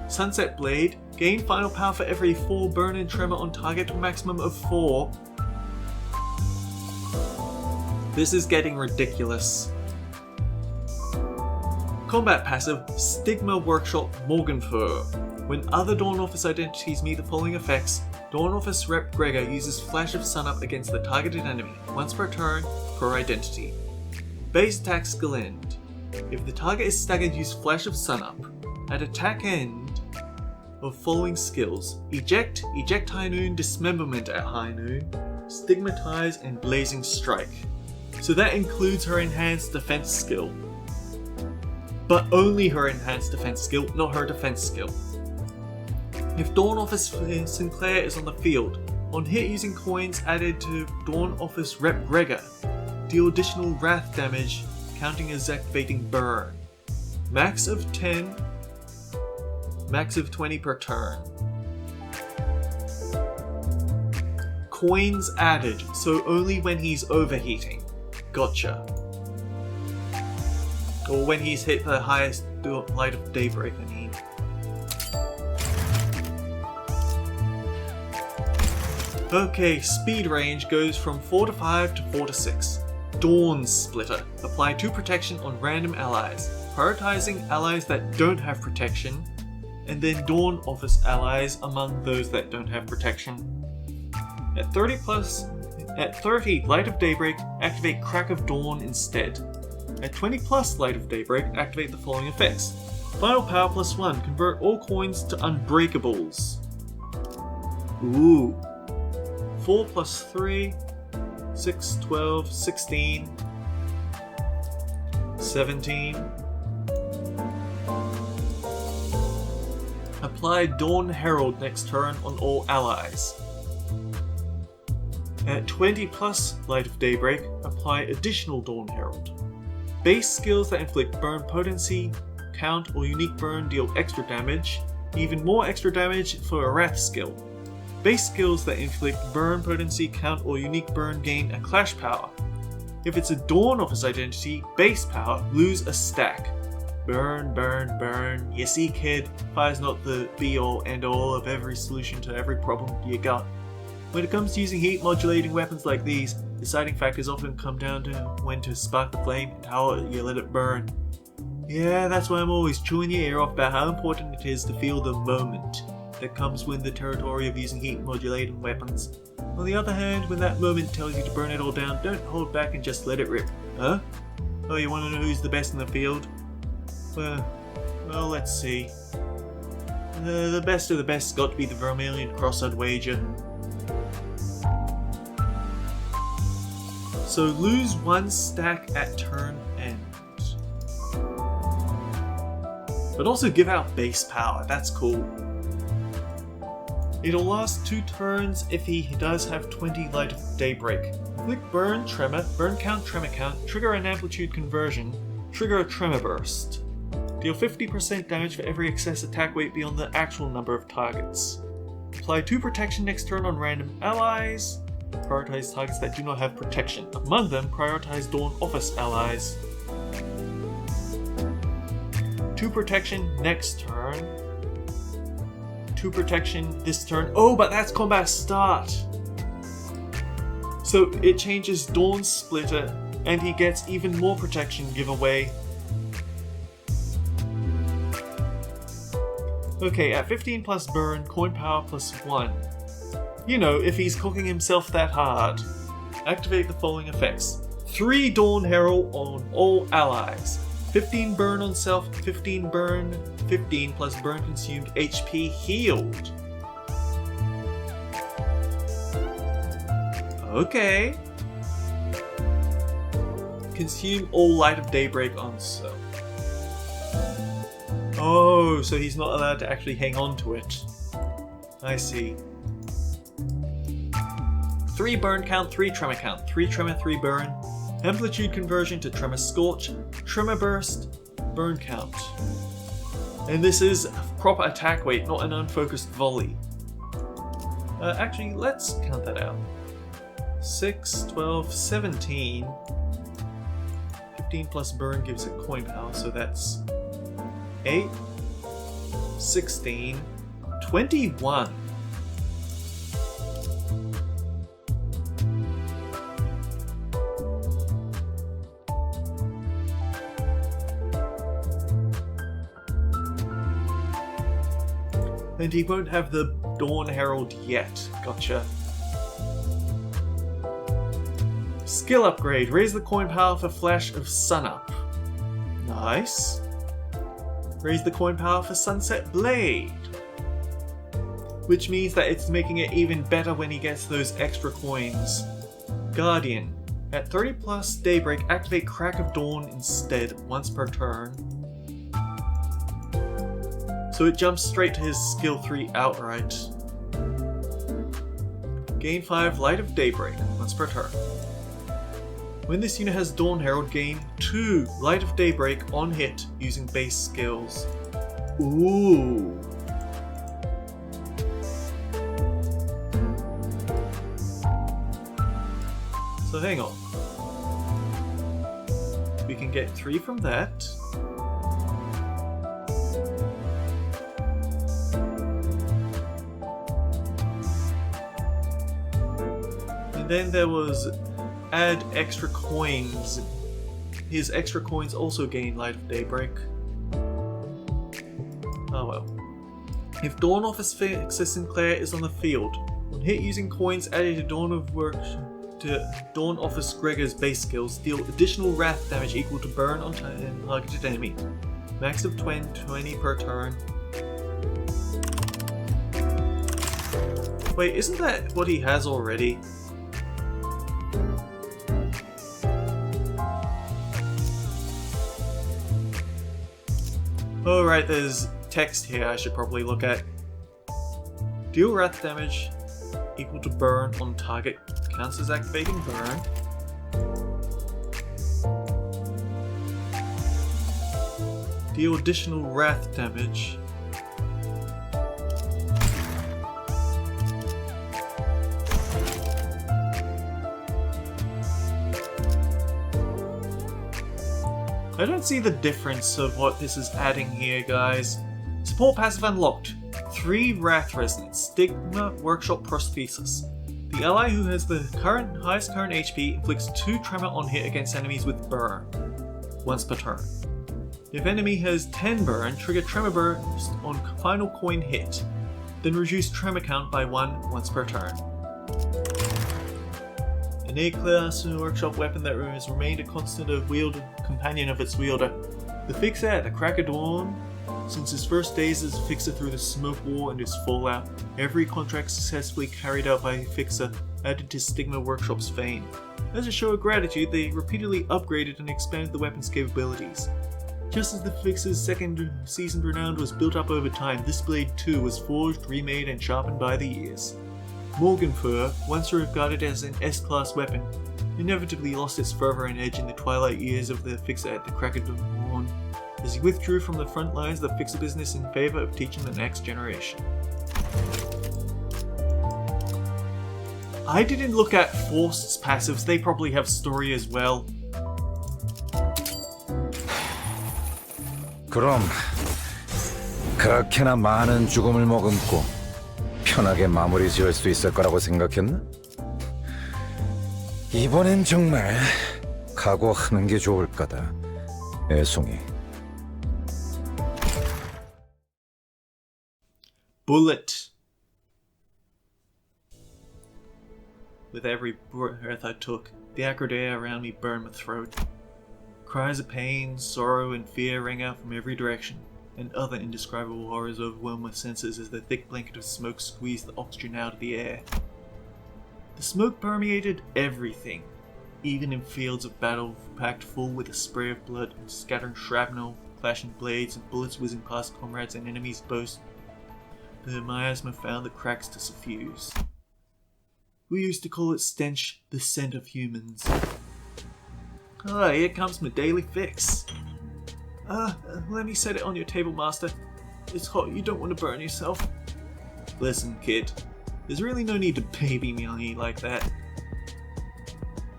Sunset Blade, gain final power for every 4 burn and tremor on target to a maximum of 4. This is getting ridiculous. Combat passive, Stigma Workshop Morgenfur. When other Dawn Office identities meet the following effects, Dawn Office Rep Gregor uses Flash of Sunup against the targeted enemy, once per turn, per identity. Base attack skill end. If the target is staggered, use Flash of Sunup. At attack end of following skills, Eject, Eject High Noon, Dismemberment at High Noon, Stigmatize, and Blazing Strike. So that includes her enhanced defense skill. But only her enhanced defense skill, not her defense skill. If Dawn Office Sinclair is on the field, on hit using coins added to Dawn Office Rep Gregor, deal additional wrath damage, counting as activating burn. Max of 10, max of 20 per turn. Coins added, so only when he's overheating. Gotcha. Or when he's hit the highest Light of Daybreak, I mean. Okay, speed range goes from 4 to 5 to 4 to 6. Dawn Splitter. Apply 2 protection on random allies, prioritizing allies that don't have protection, and then Dawn Office allies among those that don't have protection. At 30 Light of Daybreak, activate Crack of Dawn instead. At 20 plus Light of Daybreak, activate the following effects. Final power +1, convert all coins to unbreakables. Ooh. 4 plus 3, 6, 12, 16, 17. Apply Dawn Herald next turn on all allies. At 20 plus Light of Daybreak, apply additional Dawn Herald. Base skills that inflict burn potency, count, or unique burn deal extra damage, even more extra damage for a Wrath skill. Base skills that inflict burn potency, count, or unique burn gain a clash power. If it's a Dawn Office identity, base power, lose a stack. Burn, burn, burn. You see, kid, fire's not the be-all, end-all of every solution to every problem you got. When it comes to using heat-modulating weapons like these, deciding factors often come down to when to spark the flame and how you let it burn. Yeah, that's why I'm always chewing your ear off about how important it is to feel the moment that comes with the territory of using heat-modulating weapons. On the other hand, when that moment tells you to burn it all down, don't hold back and just let it rip. Huh? Oh, you want to know who's the best in the field? Well, let's see. The best of the best's got to be the Vermilion Cross, I'd wager. So lose 1 stack at turn end. But also give out base power, that's cool. It'll last 2 turns if he does have 20 Light of Daybreak. Click Burn Tremor, Burn Count, Tremor Count, trigger an Amplitude Conversion, trigger a Tremor Burst. Deal 50% damage for every excess attack weight beyond the actual number of targets. Apply 2 protection next turn on random allies. Prioritize targets that do not have protection. Among them, prioritize Dawn Office allies. 2 protection next turn. 2 protection this turn. Oh, but that's combat start! So it changes Dawn Splitter, and he gets even more protection giveaway. Okay, at 15 plus burn, coin power plus 1. You know, if he's cooking himself that hard. Activate the following effects. 3 Dawn Herald on all allies. 15 burn on self, 15 burn, 15 plus burn consumed HP healed. Okay. Consume all Light of Daybreak on self. Oh, so he's not allowed to actually hang on to it. I see. 3 burn count, 3 tremor count, 3 tremor, 3 burn. Amplitude conversion to tremor scorch, tremor burst, burn count. And this is proper attack weight, not an unfocused volley. Actually, let's count that out. 6, 12, 17. 15 plus burn gives it coin power, so that's 8, 16, 21. And he won't have the Dawn Herald yet. Gotcha. Skill upgrade. Raise the coin power for Flash of Sunup. Nice. Raise the coin power for Sunset Blade. Which means that it's making it even better when he gets those extra coins. Guardian. At 30 plus Daybreak, activate Crack of Dawn instead, once per turn. So it jumps straight to his skill 3 outright. Gain 5 Light of Daybreak, once per turn. When this unit has Dawn Herald, gain 2 Light of Daybreak on hit using base skills. Ooh. So hang on. We can get 3 from that. And then there was add extra coins. His extra coins also gain Light of Daybreak. Oh well. If Dawn Office Sinclair is on the field, on hit using coins added to Dawn Office Gregor's base skills, deal additional Wrath damage equal to burn on targeted enemy. Max of 20 per turn. Wait, isn't that what he has already? Oh right, there's text here I should probably look at. Deal Wrath damage equal to burn on target Counts as activating burn. Deal additional wrath damage. I don't see the difference of what this is adding here, guys. Support passive unlocked. 3 Wrath Resonance. Stigma Workshop Prosthesis. The ally who has the highest current HP inflicts 2 tremor on hit against enemies with burn. Once per turn. If enemy has 10 burn, trigger tremor burst on final coin hit. Then reduce tremor count by 1 once per turn. An A-class workshop weapon that has remained a constant companion of its wielder. The Fixer at the crack of dawn. Since his first days as a Fixer through the Smoke War and his fallout, every contract successfully carried out by a Fixer added to Stigma Workshop's fame. As a show of gratitude, they repeatedly upgraded and expanded the weapon's capabilities. Just as the Fixer's second seasoned renown was built up over time, this blade too was forged, remade, and sharpened by the years. Morganfur, once regarded as an S-class weapon, inevitably lost its fervor and edge in the twilight years of the Fixer at the crack of dawn, as he withdrew from the front lines of the Fixer business in favour of teaching the next generation. I didn't look at Faust's passives, they probably have story as well. 그럼 그렇게나 많은 죽음을 머금고 편하게 마무리 지을 수 있을 거라고 생각했나? 이번엔 정말 각오하는 게 좋을 거다, 애송이. Bullet. With every breath I took, the acrid air around me burned my throat. Cries of pain, sorrow, and fear rang out from every direction, and other indescribable horrors overwhelmed my senses as the thick blanket of smoke squeezed the oxygen out of the air. The smoke permeated everything, even in fields of battle packed full with a spray of blood and scattering shrapnel, clashing blades, and bullets whizzing past comrades and enemies' boast. The miasma found the cracks to suffuse. We used to call it stench, the scent of humans. Ah, here comes my daily fix. Let me set it on your table, master. It's hot, you don't want to burn yourself. Listen, kid, there's really no need to baby me like that.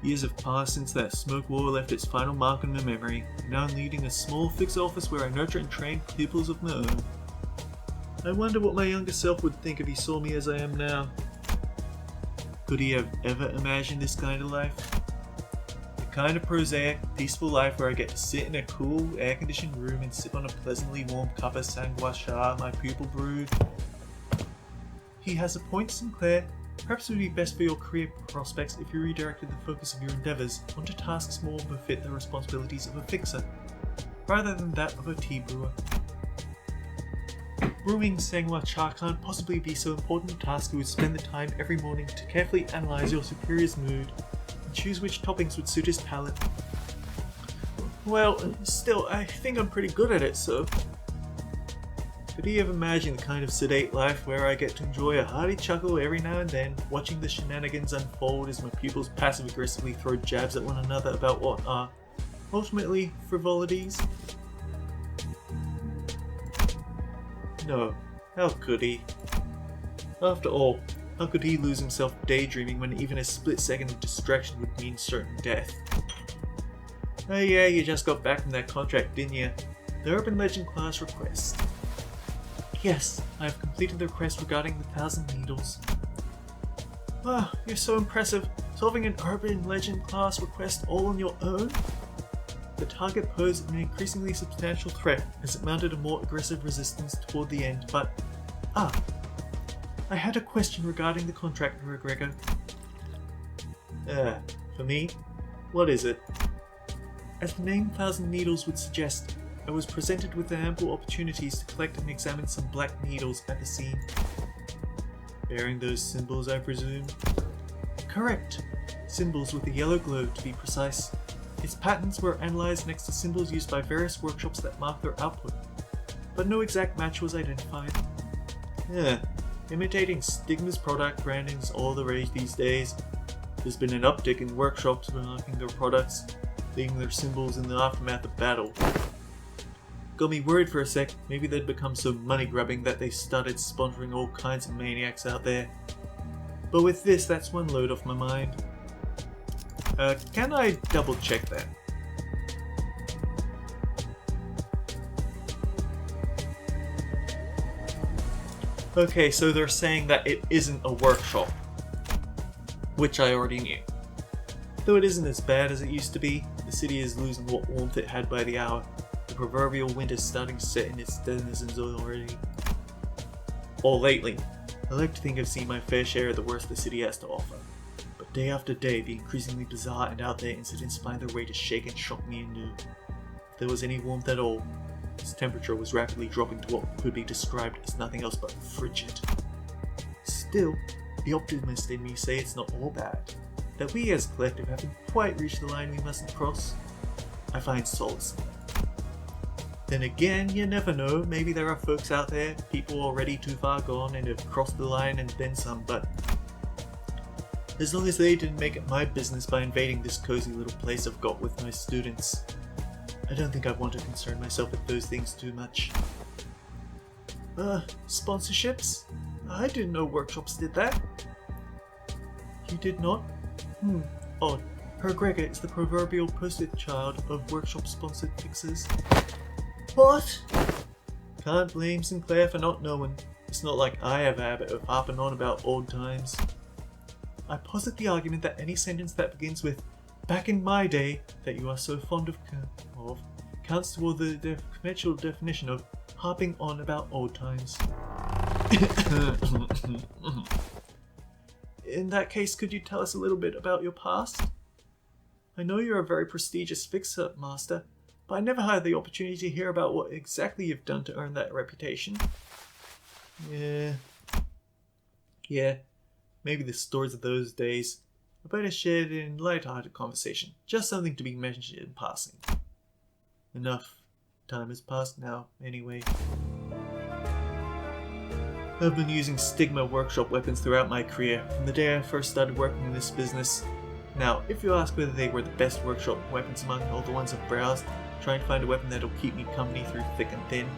Years have passed since that smoke war left its final mark on my memory, and now I'm leading a small fixed office where I nurture and train pupils of my own. I wonder what my younger self would think if he saw me as I am now. Could he have ever imagined this kind of life? The kind of prosaic, peaceful life where I get to sit in a cool, air-conditioned room and sip on a pleasantly warm cup of sanguasha my pupil brewed. He has a point, Sinclair. Perhaps it would be best for your career prospects if you redirected the focus of your endeavours onto tasks more befit the responsibilities of a fixer, rather than that of a tea brewer. Brewing sanguasha can't possibly be so important a task you would spend the time every morning to carefully analyse your superior's mood and choose which toppings would suit his palate. Well, still, I think I'm pretty good at it, so... Could he have imagined the kind of sedate life where I get to enjoy a hearty chuckle every now and then, watching the shenanigans unfold as my pupils passive-aggressively throw jabs at one another about what are, ultimately, frivolities? No, how could he? After all, how could he lose himself daydreaming when even a split second of distraction would mean certain death? Oh yeah, you just got back from that contract, didn't you? The Urban Legend class request. Yes, I have completed the request regarding the 1,000 Needles. Wow, you're so impressive, solving an Urban Legend class request all on your own? The target posed an increasingly substantial threat as it mounted a more aggressive resistance toward the end, but... I had a question regarding the contract, Gregor. For me? What is it? As the name 1,000 Needles would suggest, I was presented with ample opportunities to collect and examine some black needles at the scene. Bearing those symbols, I presume? Correct! Symbols with a yellow glow, to be precise. Its patterns were analysed next to symbols used by various workshops that mark their output, but no exact match was identified. Imitating Stigma's product branding is all the rage these days. There's been an uptick in workshops marking their products, leaving their symbols in the aftermath of battle. Got me worried for a sec, maybe they'd become so money-grubbing that they started sponsoring all kinds of maniacs out there. But with this, that's one load off my mind. Can I double check that? Okay, so they're saying that it isn't a workshop, which I already knew. Though it isn't as bad as it used to be, the city is losing what warmth it had by the hour. The proverbial winter's starting to set in its denizens already. Or lately. I like to think I've seen my fair share of the worst the city has to offer. But day after day, the increasingly bizarre and out there incidents find their way to shake and shock me anew. If there was any warmth at all, its temperature was rapidly dropping to what could be described as nothing else but frigid. Still, the optimist in me say it's not all bad, that we as a collective haven't quite reached the line we mustn't cross. I find solace in that. Then again, you never know, maybe there are folks out there, people already too far gone and have crossed the line and then some, but as long as they didn't make it my business by invading this cozy little place I've got with my students, I don't think I want to concern myself with those things too much. Sponsorships? I didn't know workshops did that. You did not? Odd. Her Gregor is the proverbial poster child of workshop-sponsored fixes. What? Can't blame Sinclair for not knowing. It's not like I have a habit of harping on about old times. I posit the argument that any sentence that begins with "back in my day" that you are so fond of counts toward the conventional definition of harping on about old times. In that case, could you tell us a little bit about your past? I know you're a very prestigious fixer, Master, but I never had the opportunity to hear about what exactly you've done to earn that reputation. Yeah, maybe the stories of those days are better shared in light-hearted conversation, just something to be mentioned in passing. Enough. Time has passed now, anyway. I've been using Stigma workshop weapons throughout my career, from the day I first started working in this business. Now, if you ask whether they were the best workshop weapons among all the ones I've browsed, trying to find a weapon that'll keep me company through thick and thin,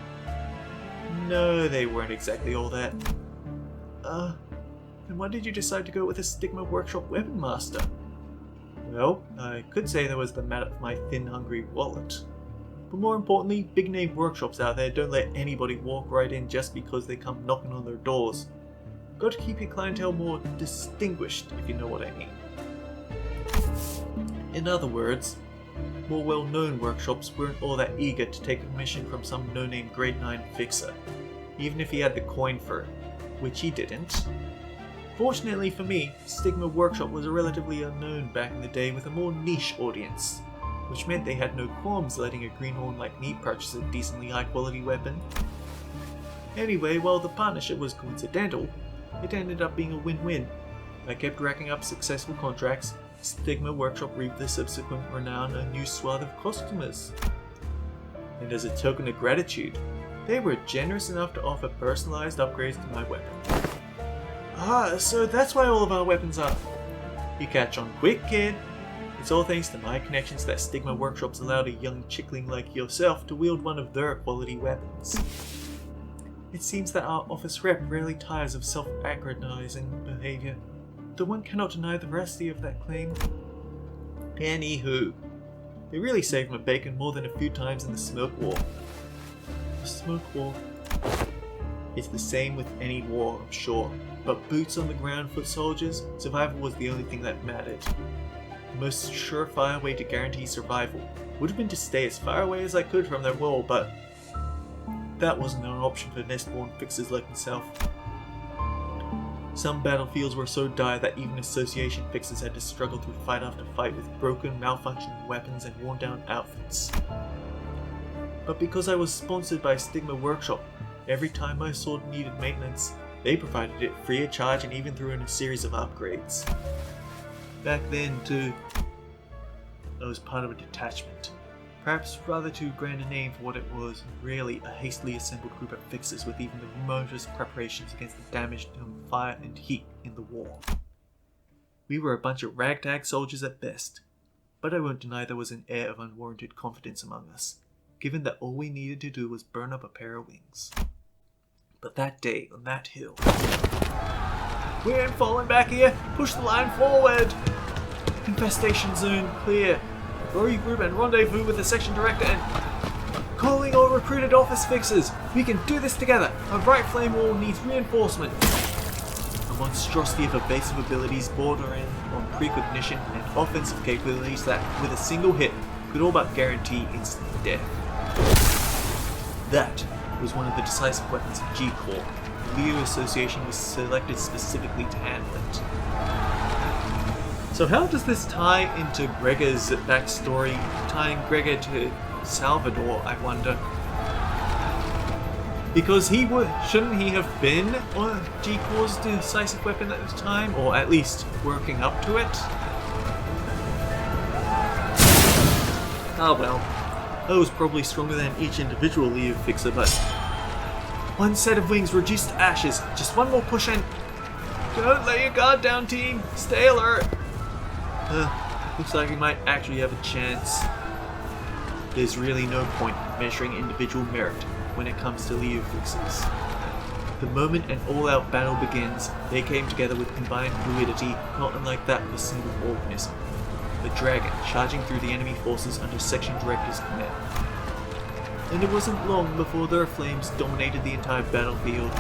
no, they weren't exactly all that. Then why did you decide to go with a Stigma workshop weapon master? Well, I could say there was the matter of my thin, hungry wallet. But more importantly, big name workshops out there don't let anybody walk right in just because they come knocking on their doors. Got to keep your clientele more distinguished, if you know what I mean. In other words, more well-known workshops weren't all that eager to take a commission from some no-name grade 9 fixer, even if he had the coin for it, which he didn't. Fortunately for me, Stigma Workshop was a relatively unknown back in the day with a more niche audience, which meant they had no qualms letting a greenhorn like me purchase a decently high-quality weapon. Anyway, while the partnership was coincidental, it ended up being a win-win. I kept racking up successful contracts. Stigma Workshop reaped the subsequent renown a new swath of customers. And as a token of gratitude, they were generous enough to offer personalized upgrades to my weapon. So that's why all of our weapons are... You catch on quick, kid. It's all thanks to my connections that Stigma Workshops allowed a young chickling like yourself to wield one of their quality weapons. It seems that our office rep rarely tires of self-aggrandizing behavior, though one cannot deny the veracity of that claim. Anywho, it really saved my bacon more than a few times in the smoke war. The smoke war? It's the same with any war, I'm sure, but boots on the ground foot soldiers, survival was the only thing that mattered. The most surefire way to guarantee survival would have been to stay as far away as I could from their wall, but that wasn't an option for nest-born fixers like myself. Some battlefields were so dire that even association fixers had to struggle through fight after fight with broken, malfunctioning weapons and worn-down outfits. But because I was sponsored by Stigma Workshop, every time my sword needed maintenance, they provided it free of charge and even threw in a series of upgrades. Back then, too, I was part of a detachment. Perhaps rather too grand a name for what it was, really a hastily assembled group of fixers with even the remotest preparations against the damage done fire and heat in the war. We were a bunch of ragtag soldiers at best, but I won't deny there was an air of unwarranted confidence among us, given that all we needed to do was burn up a pair of wings. But that day, on that hill... We ain't falling back here! Push the line forward! Infestation zone clear. Regroup and rendezvous with the section director and... Calling all recruited office fixers! We can do this together! Our right flame wall needs reinforcement! A monstrosity of evasive abilities bordering on precognition and offensive capabilities that, with a single hit, could all but guarantee instant death. That was one of the decisive weapons of G-Corps. The Leo Association was selected specifically to handle it. So how does this tie into Gregor's backstory, tying Gregor to Salvador, I wonder? Because shouldn't he have been on G-Corps' decisive weapon at the time, or at least working up to it? Ah well, that was probably stronger than each individual Leo fixer, but one set of wings reduced to ashes, just one more push and... Don't let your guard down, team! Stay alert! Looks like we might actually have a chance. There's really no point in measuring individual merit when it comes to Leo fixers. The moment an all-out battle begins, they came together with combined fluidity not unlike that of a single organism. The dragon charging through the enemy forces under Section Director's command. And it wasn't long before their flames dominated the entire battlefield.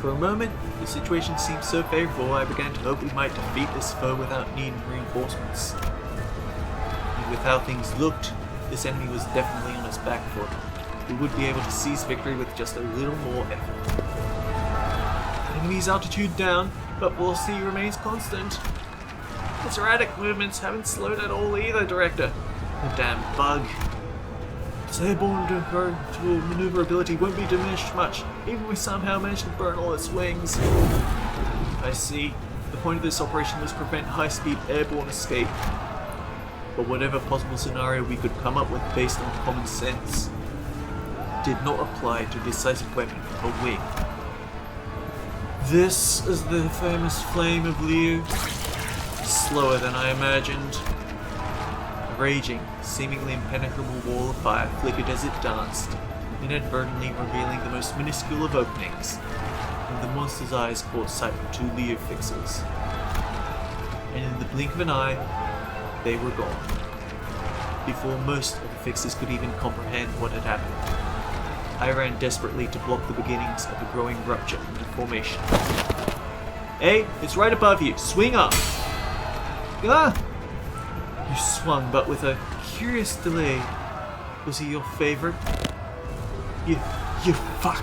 For a moment, the situation seemed so favorable I began to hope we might defeat this foe without needing reinforcements. And with how things looked, this enemy was definitely on its back foot. We would be able to seize victory with just a little more effort. Enemy's altitude down, but velocity remains constant. Its erratic movements haven't slowed at all either, Director. The damn bug. Its airborne maneuverability won't be diminished much, even if we somehow manage to burn all its wings. I see. The point of this operation was to prevent high-speed airborne escape. But whatever possible scenario we could come up with based on common sense did not apply to decisive weapon, a wing. This is the famous flame of Leo. Slower than I imagined. A raging, seemingly impenetrable wall of fire flickered as it danced, inadvertently revealing the most minuscule of openings, and the monster's eyes caught sight of two Leo fixers. And in the blink of an eye, they were gone. Before most of the fixers could even comprehend what had happened, I ran desperately to block the beginnings of a growing rupture into formation. Hey, it's right above you. Swing up! Ah! You swung, but with a curious delay. Was he your favorite? You fuck!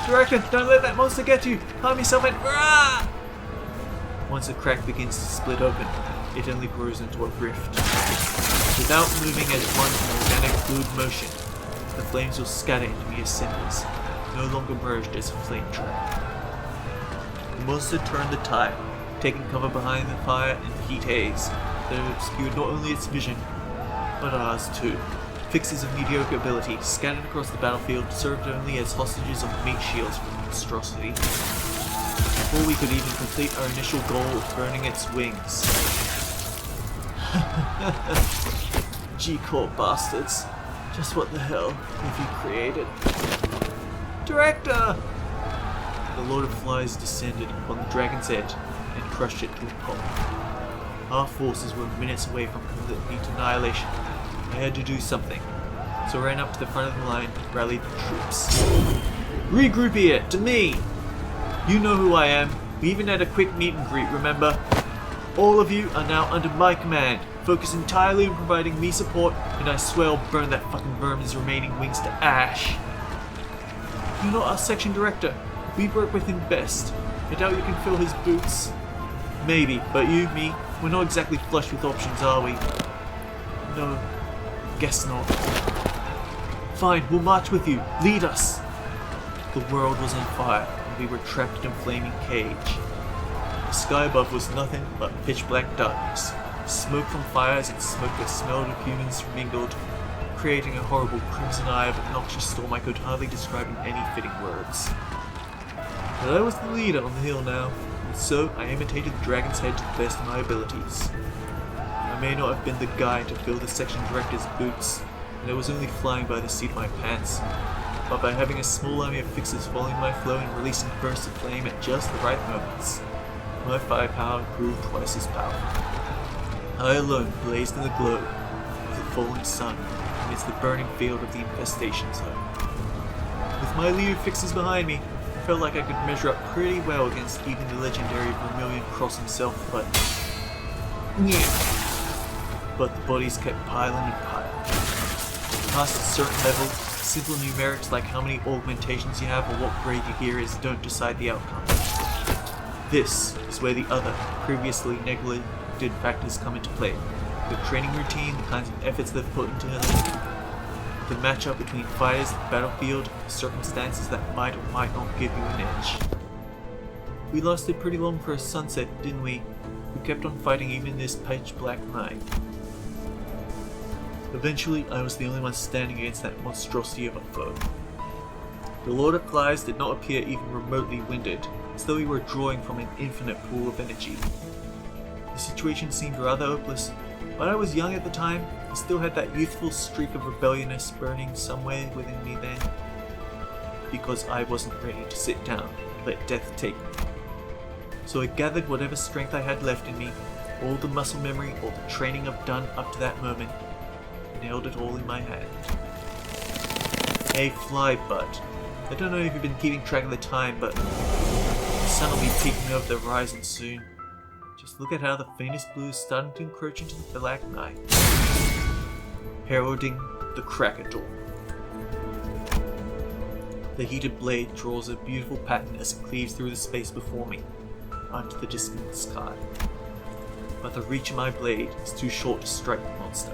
Director, don't let that monster get you! Harm yourself and... Ah! Once a crack begins to split open, it only grows into a rift. Without moving as one organic fluid motion, the flames will scatter into mere cinders, no longer merged as a flame trail. The monster turned the tide, taking cover behind the fire and the heat haze that had obscured not only its vision, but ours too. Fixers of mediocre ability, scattered across the battlefield, served only as hostages of meat shields from monstrosity. Before we could even complete our initial goal of burning its wings. G-Corps bastards. Just what the hell have you created? Director! The Lord of Flies descended upon the dragon's head and crushed it to a pulp. Our forces were minutes away from complete annihilation. I had to do something, so I ran up to the front of the line and rallied the troops. Regroup here, to me! You know who I am. We even had a quick meet and greet, remember? All of you are now under my command. Focus entirely on providing me support, and I swear I'll burn that fucking vermin's remaining wings to ash. You're not our section director. We work with him best. I doubt you can fill his boots. Maybe, but you, me, we're not exactly flush with options, are we? No, guess not. Fine, we'll march with you. Lead us. The world was on fire, and we were trapped in a flaming cage. The sky above was nothing but pitch black darkness. Smoke from fires and smoke that smelled of humans mingled, creating a horrible crimson eye of a noxious storm I could hardly describe in any fitting words. But I was the leader on the hill now, and so I imitated the dragon's head to the best of my abilities. I may not have been the guy to fill the section director's boots, and I was only flying by the seat of my pants, but by having a small army of fixers following my flow and releasing bursts of flame at just the right moments, my firepower grew twice as powerful. I alone blazed in the glow of the falling sun amidst the burning field of the infestation zone. With my leader fixers behind me, I felt like I could measure up pretty well against even the legendary Vermilion Cross himself, but the bodies kept piling and piling. Past a certain level, simple numerics like how many augmentations you have or what grade your gear is don't decide the outcome. This is where the other, previously neglected factors come into play. The training routine, the kinds of efforts they've put into it, the matchup between fighters, the battlefield, the circumstances that might or might not give you an edge. We lasted pretty long for a sunset, didn't we? We kept on fighting even in this pitch black night. Eventually, I was the only one standing against that monstrosity of a foe. The Lord of Flies did not appear even remotely winded, as though he were drawing from an infinite pool of energy. The situation seemed rather hopeless, but I was young at the time, and still had that youthful streak of rebelliousness burning somewhere within me then, because I wasn't ready to sit down and let death take me. So I gathered whatever strength I had left in me, all the muscle memory, all the training I've done up to that moment, nailed it all in my hand. Hey fly butt, I don't know if you've been keeping track of the time, but the sun will be peeking over the horizon soon. Just look at how the faintest blue is starting to encroach into the black night, heralding the crack of dawn. The heated blade draws a beautiful pattern as it cleaves through the space before me, onto the distant sky. But the reach of my blade is too short to strike the monster.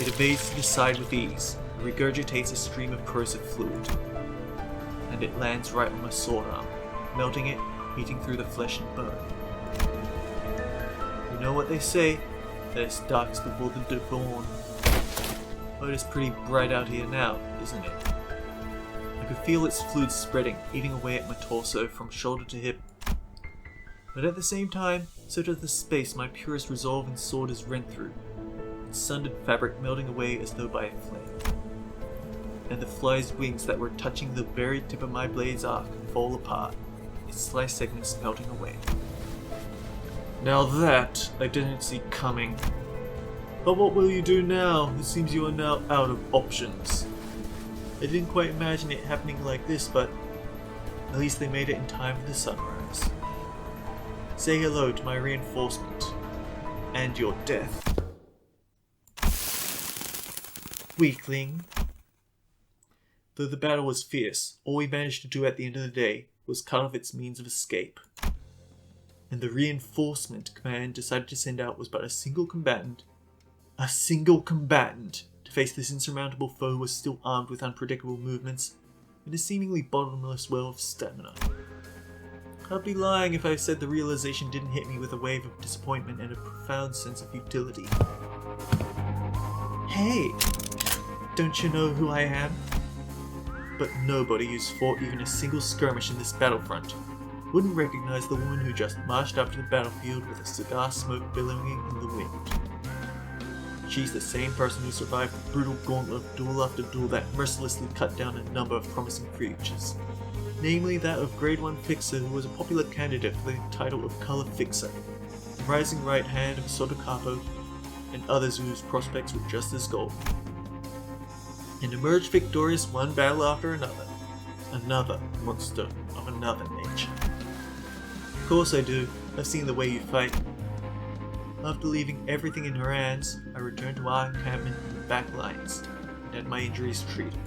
It evades to the side with ease, and regurgitates a stream of corrosive fluid, and it lands right on my sword arm, melting it, eating through the flesh and bone. You know what they say, that it's darkest before the dawn. But it's pretty bright out here now, isn't it? I could feel its fluid spreading, eating away at my torso from shoulder to hip. But at the same time, so does the space my purest resolve and sword is rent through, its sundered fabric melting away as though by a flame. And the fly's wings that were touching the very tip of my blade's arc fall apart, its sliced segments melting away. Now that I didn't see coming. But what will you do now? It seems you are now out of options. I didn't quite imagine it happening like this, but at least they made it in time for the sunrise. Say hello to my reinforcement, and your death. Weakling. Though the battle was fierce, all we managed to do at the end of the day was cut off its means of escape. And the reinforcement command decided to send out was but a single combatant, to face this insurmountable foe who was still armed with unpredictable movements and a seemingly bottomless well of stamina. I'd be lying if I said the realization didn't hit me with a wave of disappointment and a profound sense of futility. Hey, don't you know who I am? But nobody who's fought even a single skirmish in this battlefront wouldn't recognize the woman who just marched up to the battlefield with a cigar smoke billowing in the wind. She's the same person who survived the brutal gauntlet of duel after duel that mercilessly cut down a number of promising creatures, namely that of Grade 1 Fixer, who was a popular candidate for the title of Color Fixer, the rising right hand of Sotocapo, and others whose prospects were just as golden. And emerged victorious one battle after another monster of another nature. Of course I do, I've seen the way you fight. After leaving everything in her hands, I returned to our encampment in the back lines, and had my injuries treated.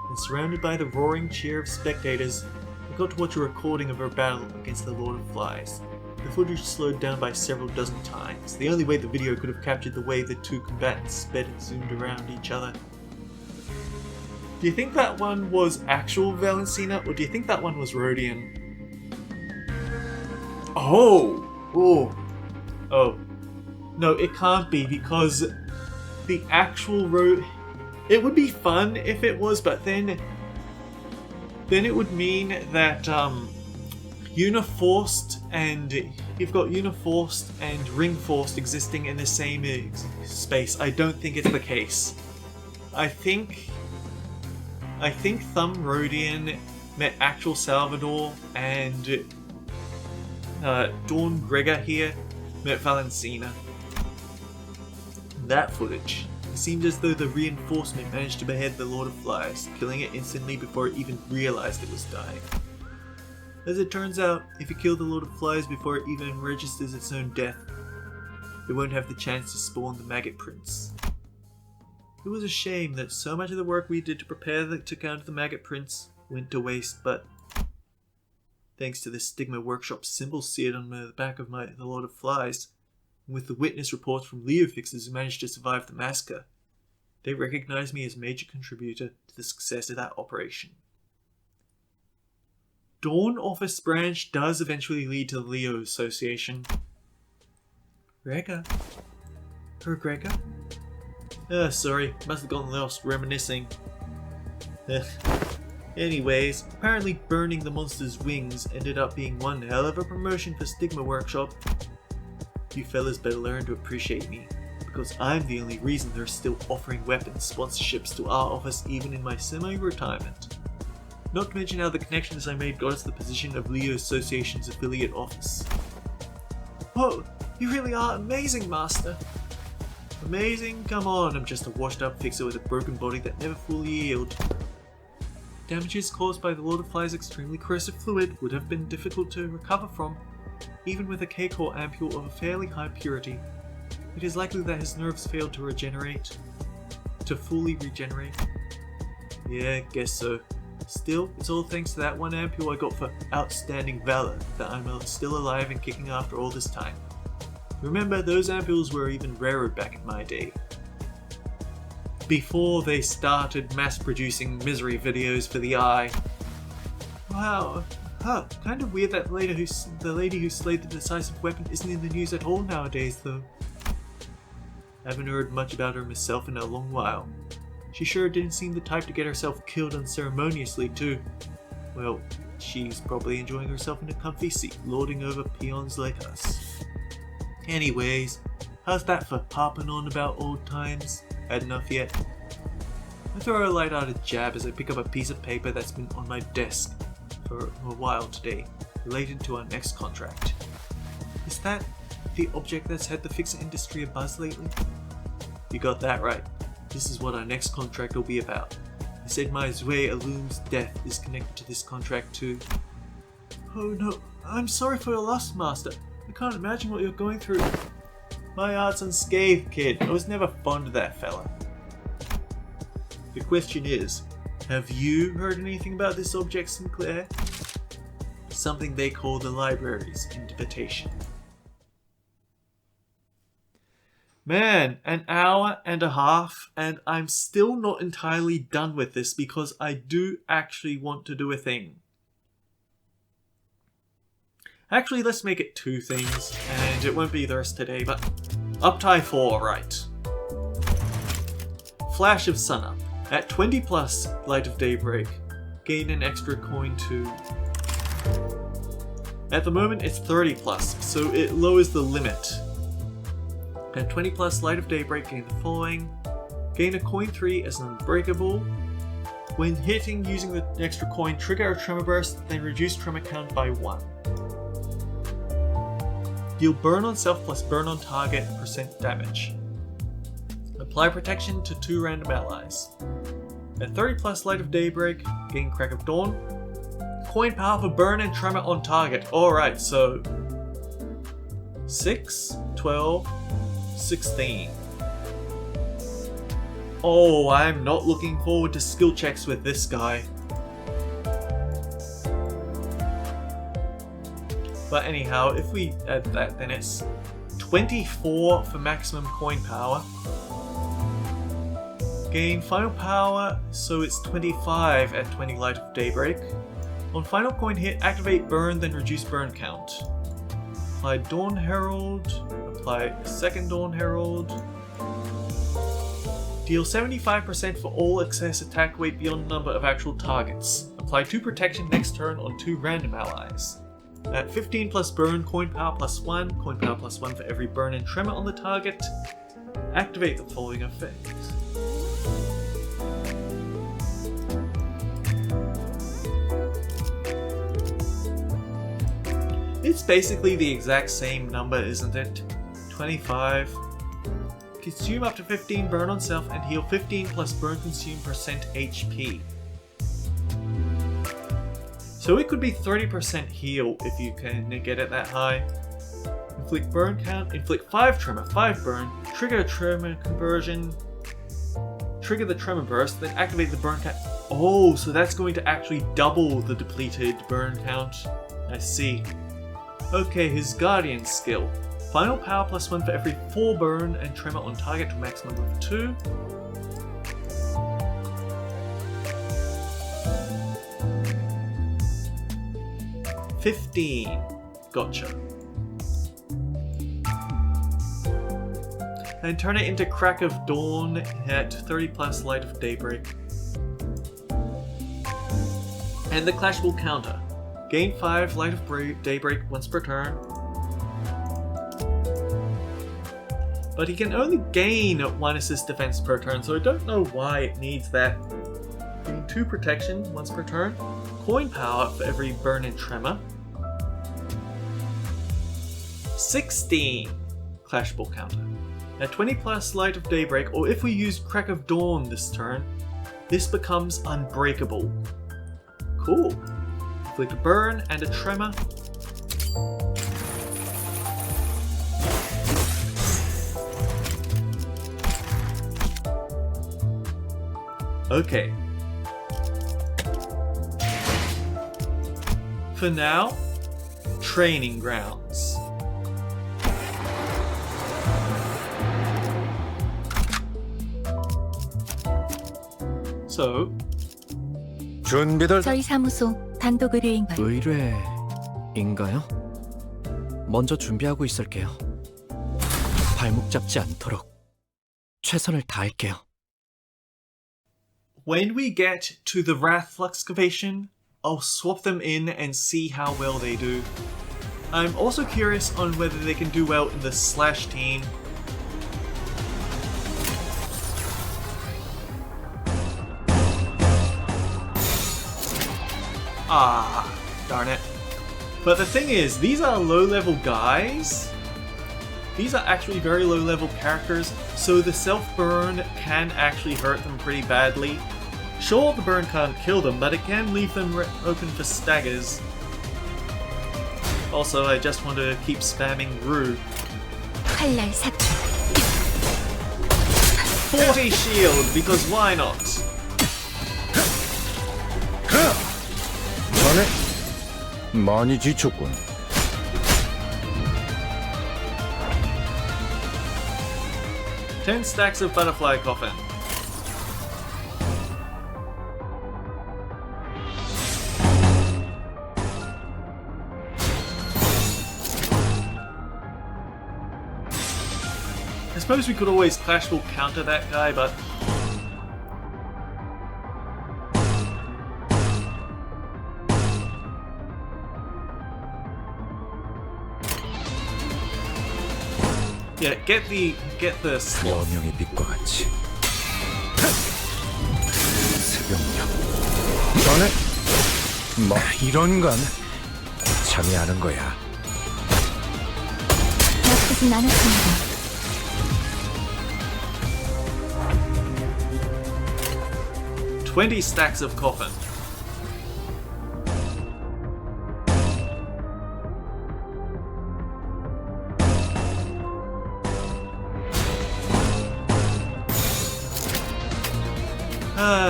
And surrounded by the roaring cheer of spectators, I got to watch a recording of her battle against the Lord of Flies. The footage slowed down by several dozen times, the only way the video could have captured the way the two combatants sped and zoomed around each other. Do you think that one was actual Valencina, or do you think that one was Rhodian? Oh! No, it can't be, because the actual it would be fun if it was, but then it would mean that Uniforced and you've got Uniforced and Ringforced existing in the same space. I don't think it's the case. I think Thumb Rodian met actual Salvador, and Dawn Gregor here met Valencina. That footage, it seemed as though the reinforcement managed to behead the Lord of Flies, killing it instantly before it even realized it was dying. As it turns out, if you kill the Lord of Flies before it even registers its own death, it won't have the chance to spawn the Maggot Prince. It was a shame that so much of the work we did to prepare to counter the Maggot Prince went to waste, but thanks to the Stigma Workshop symbol seared on the back of the Lord of Flies, and with the witness reports from Leo Fixers who managed to survive the massacre, they recognized me as a major contributor to the success of that operation. Dawn Office Branch does eventually lead to the Leo Association. Gregor? Her Gregor? Sorry, must have gotten lost reminiscing. Anyways, apparently burning the monster's wings ended up being one hell of a promotion for Stigma Workshop. You fellas better learn to appreciate me, because I'm the only reason they're still offering weapons sponsorships to our office even in my semi-retirement. Not to mention how the connections I made got us the position of Leo Association's affiliate office. Whoa, you really are amazing, Master! Amazing? Come on, I'm just a washed up fixer with a broken body that never fully healed. Damages caused by the Lord of Flies' extremely corrosive fluid would have been difficult to recover from, even with a K-core ampule of a fairly high purity. It is likely that his nerves failed to fully regenerate. Yeah, guess so. Still, it's all thanks to that one ampule I got for outstanding valor that I'm still alive and kicking after all this time. Remember, those ampules were even rarer back in my day. Before they started mass-producing misery videos for the eye. Wow, kind of weird that the lady who slayed the decisive weapon isn't in the news at all nowadays, though. Haven't heard much about her myself in a long while. She sure didn't seem the type to get herself killed unceremoniously, too. Well, she's probably enjoying herself in a comfy seat, lording over peons like us. Anyways, how's that for harping on about old times? Had enough yet? I throw a light-hearted jab as I pick up a piece of paper that's been on my desk for a while today, related to our next contract. Is that the object that's had the fixer industry abuzz lately? You got that right. This is what our next contract will be about. I said my Zue Illum's death is connected to this contract too. Oh no, I'm sorry for your loss, Master. I can't imagine what you're going through. My heart's unscathed, kid. I was never fond of that fella. The question is, have you heard anything about this object, Sinclair? Something they call the library's invitation. Man, an hour and a half, and I'm still not entirely done with this because I do actually want to do a thing. Actually, let's make it 2 things, and it won't be the rest today, but Uptie 4, right. Flash of Sunup. At 20 plus Light of Daybreak, gain an extra coin too. At the moment it's 30 plus, so it lowers the limit. At 20 plus Light of Daybreak, gain the following. Gain a coin 3 as an unbreakable. When hitting using the extra coin, trigger a tremor burst, then reduce tremor count by 1. Deal burn on self plus burn on target % damage. Apply protection to 2 random allies. At 30 plus Light of Daybreak, gain Crack of Dawn. Coin power for burn and tremor on target. Alright, so 6, 12, 16. Oh, I'm not looking forward to skill checks with this guy. But anyhow, if we add that, then it's 24 for maximum coin power. Gain final power, so it's 25 at 20 Light of Daybreak. On final coin hit, activate burn, then reduce burn count. Apply Dawn Herald, apply second Dawn Herald. Deal 75% for all excess attack weight beyond the number of actual targets. Apply 2 protection next turn on 2 random allies. At 15 plus burn, coin power plus 1, coin power plus 1 for every burn and tremor on the target. Activate the following effect. It's basically the exact same number, isn't it? 25. Consume up to 15 burn on self and heal 15 plus burn consume percent HP. So it could be 30% heal if you can get it that high. Inflict burn count, inflict 5 tremor, 5 burn, trigger a tremor conversion, trigger the tremor burst, then activate the burn count. Oh, so that's going to actually double the depleted burn count. I see. Okay, his Guardian skill. Final power plus 1 for every 4 burn and tremor on target to a maximum of 2. Gotcha. And turn it into Crack of Dawn at 30 plus Light of Daybreak. And the Clash will counter. Gain 5 Light of Daybreak once per turn. But he can only gain 1 assist defense per turn, so I don't know why it needs that. Gain 2 protection once per turn. Coin power for every burn and tremor. 16 Clash Ball counter. At 20 plus Light of Daybreak, or if we use Crack of Dawn this turn, this becomes unbreakable. Cool. Inflict a burn and a tremor. Okay. For now, Training Grounds. So, 준비들 저희 사무소 단독 의뢰인가요? 의뢰인가요? 먼저 준비하고 있을게요. 발목 잡지 않도록 최선을 다할게요. when we get to the Wrath excavation, I'll swap them in and see how well they do. I'm also curious on whether they can do well in the Slash team. Ah, darn it. But the thing is, these are low-level guys. These are actually very low-level characters, so the self-burn can actually hurt them pretty badly. Sure, the burn can't kill them, but it can leave them open for staggers. Also, I just want to keep spamming Rue. 칼날 삭제. 40 shield, because why not? 자네 많이 지쳤군. 10 stacks of butterfly coffin. I suppose we could always Clash will counter that guy, but yeah, get the slot. 여명의 빛과 같이 새벽녘. 자네 뭐 이런 건 참이 하는 거야. 나쁘진 않았습니다. 20 stacks of coffin.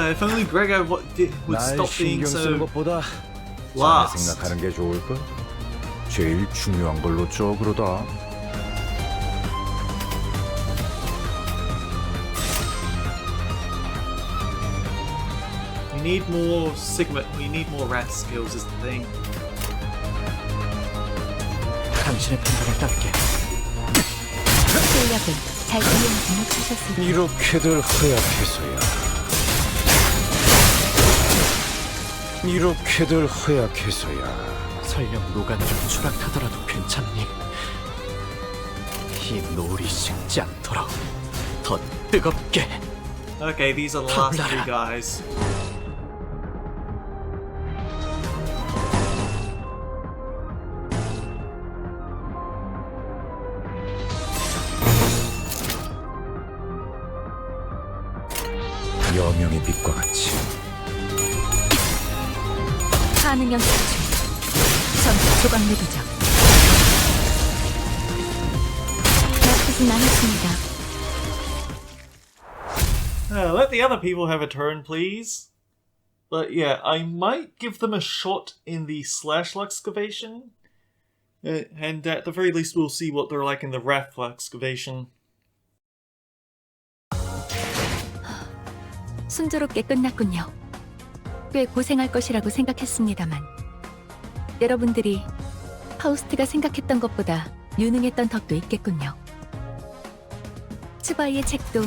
If only Gregor would 날 stop being 신경 쓰는 so 것보다 자네 last. 생각하는 게 좋을걸. 제일 중요한 걸로 줘 그러다. We need more Sigma. We need more Wrath skills is the thing. 당신의 판단을 따를게요. 실력을 잘 이용하지 못하셨습니다. 이렇게들 허약해서야. 이렇게들 허약해서야 설령 노가다로 추락하더라도 괜찮니? 이 노을이 식지 않도록 더 뜨겁게. Okay, these are the last three Tablara. guys. 여명의 빛과 같이 하능형 탈출. 전투 조각 내도적. 나쁘진 않았습니다. Let the other people have a turn, please. But yeah, I might give them a shot in the slash excavation. And at the very least, we'll see what they're like in the wrath excavation. 순조롭게 끝났군요. 꽤 고생할 것이라고 생각했습니다만 여러분들이 파우스트가 생각했던 것보다 유능했던 덕도 있겠군요. 츠바이의 책도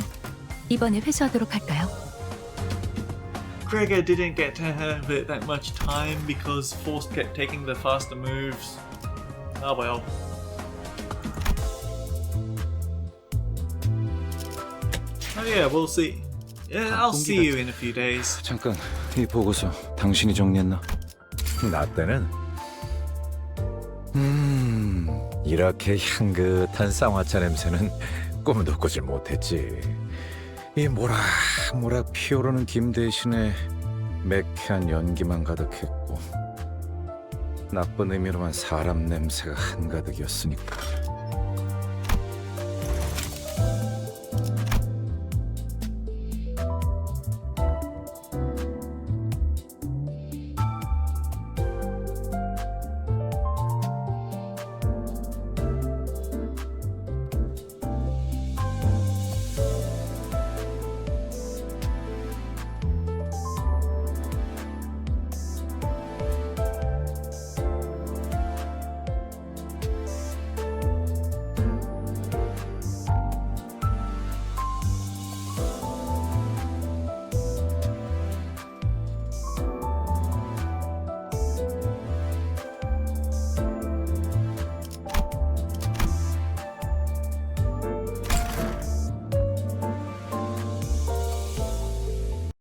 이번에 회수하도록 할까요? Gregor didn't get to have it that much time because Faust kept taking the faster moves. Oh well. Oh yeah, we'll see. Yeah, I'll see you in a few days. 잠깐 이 보고서 당신이 정리했나? 나 때는 이렇게 향긋한 쌍화차 냄새는 꿈도 꾸지 못했지. 이 모락모락 피어오르는 김 대신에 매캐한 연기만 가득했고 나쁜 의미로만 사람 냄새가 한가득이었으니까.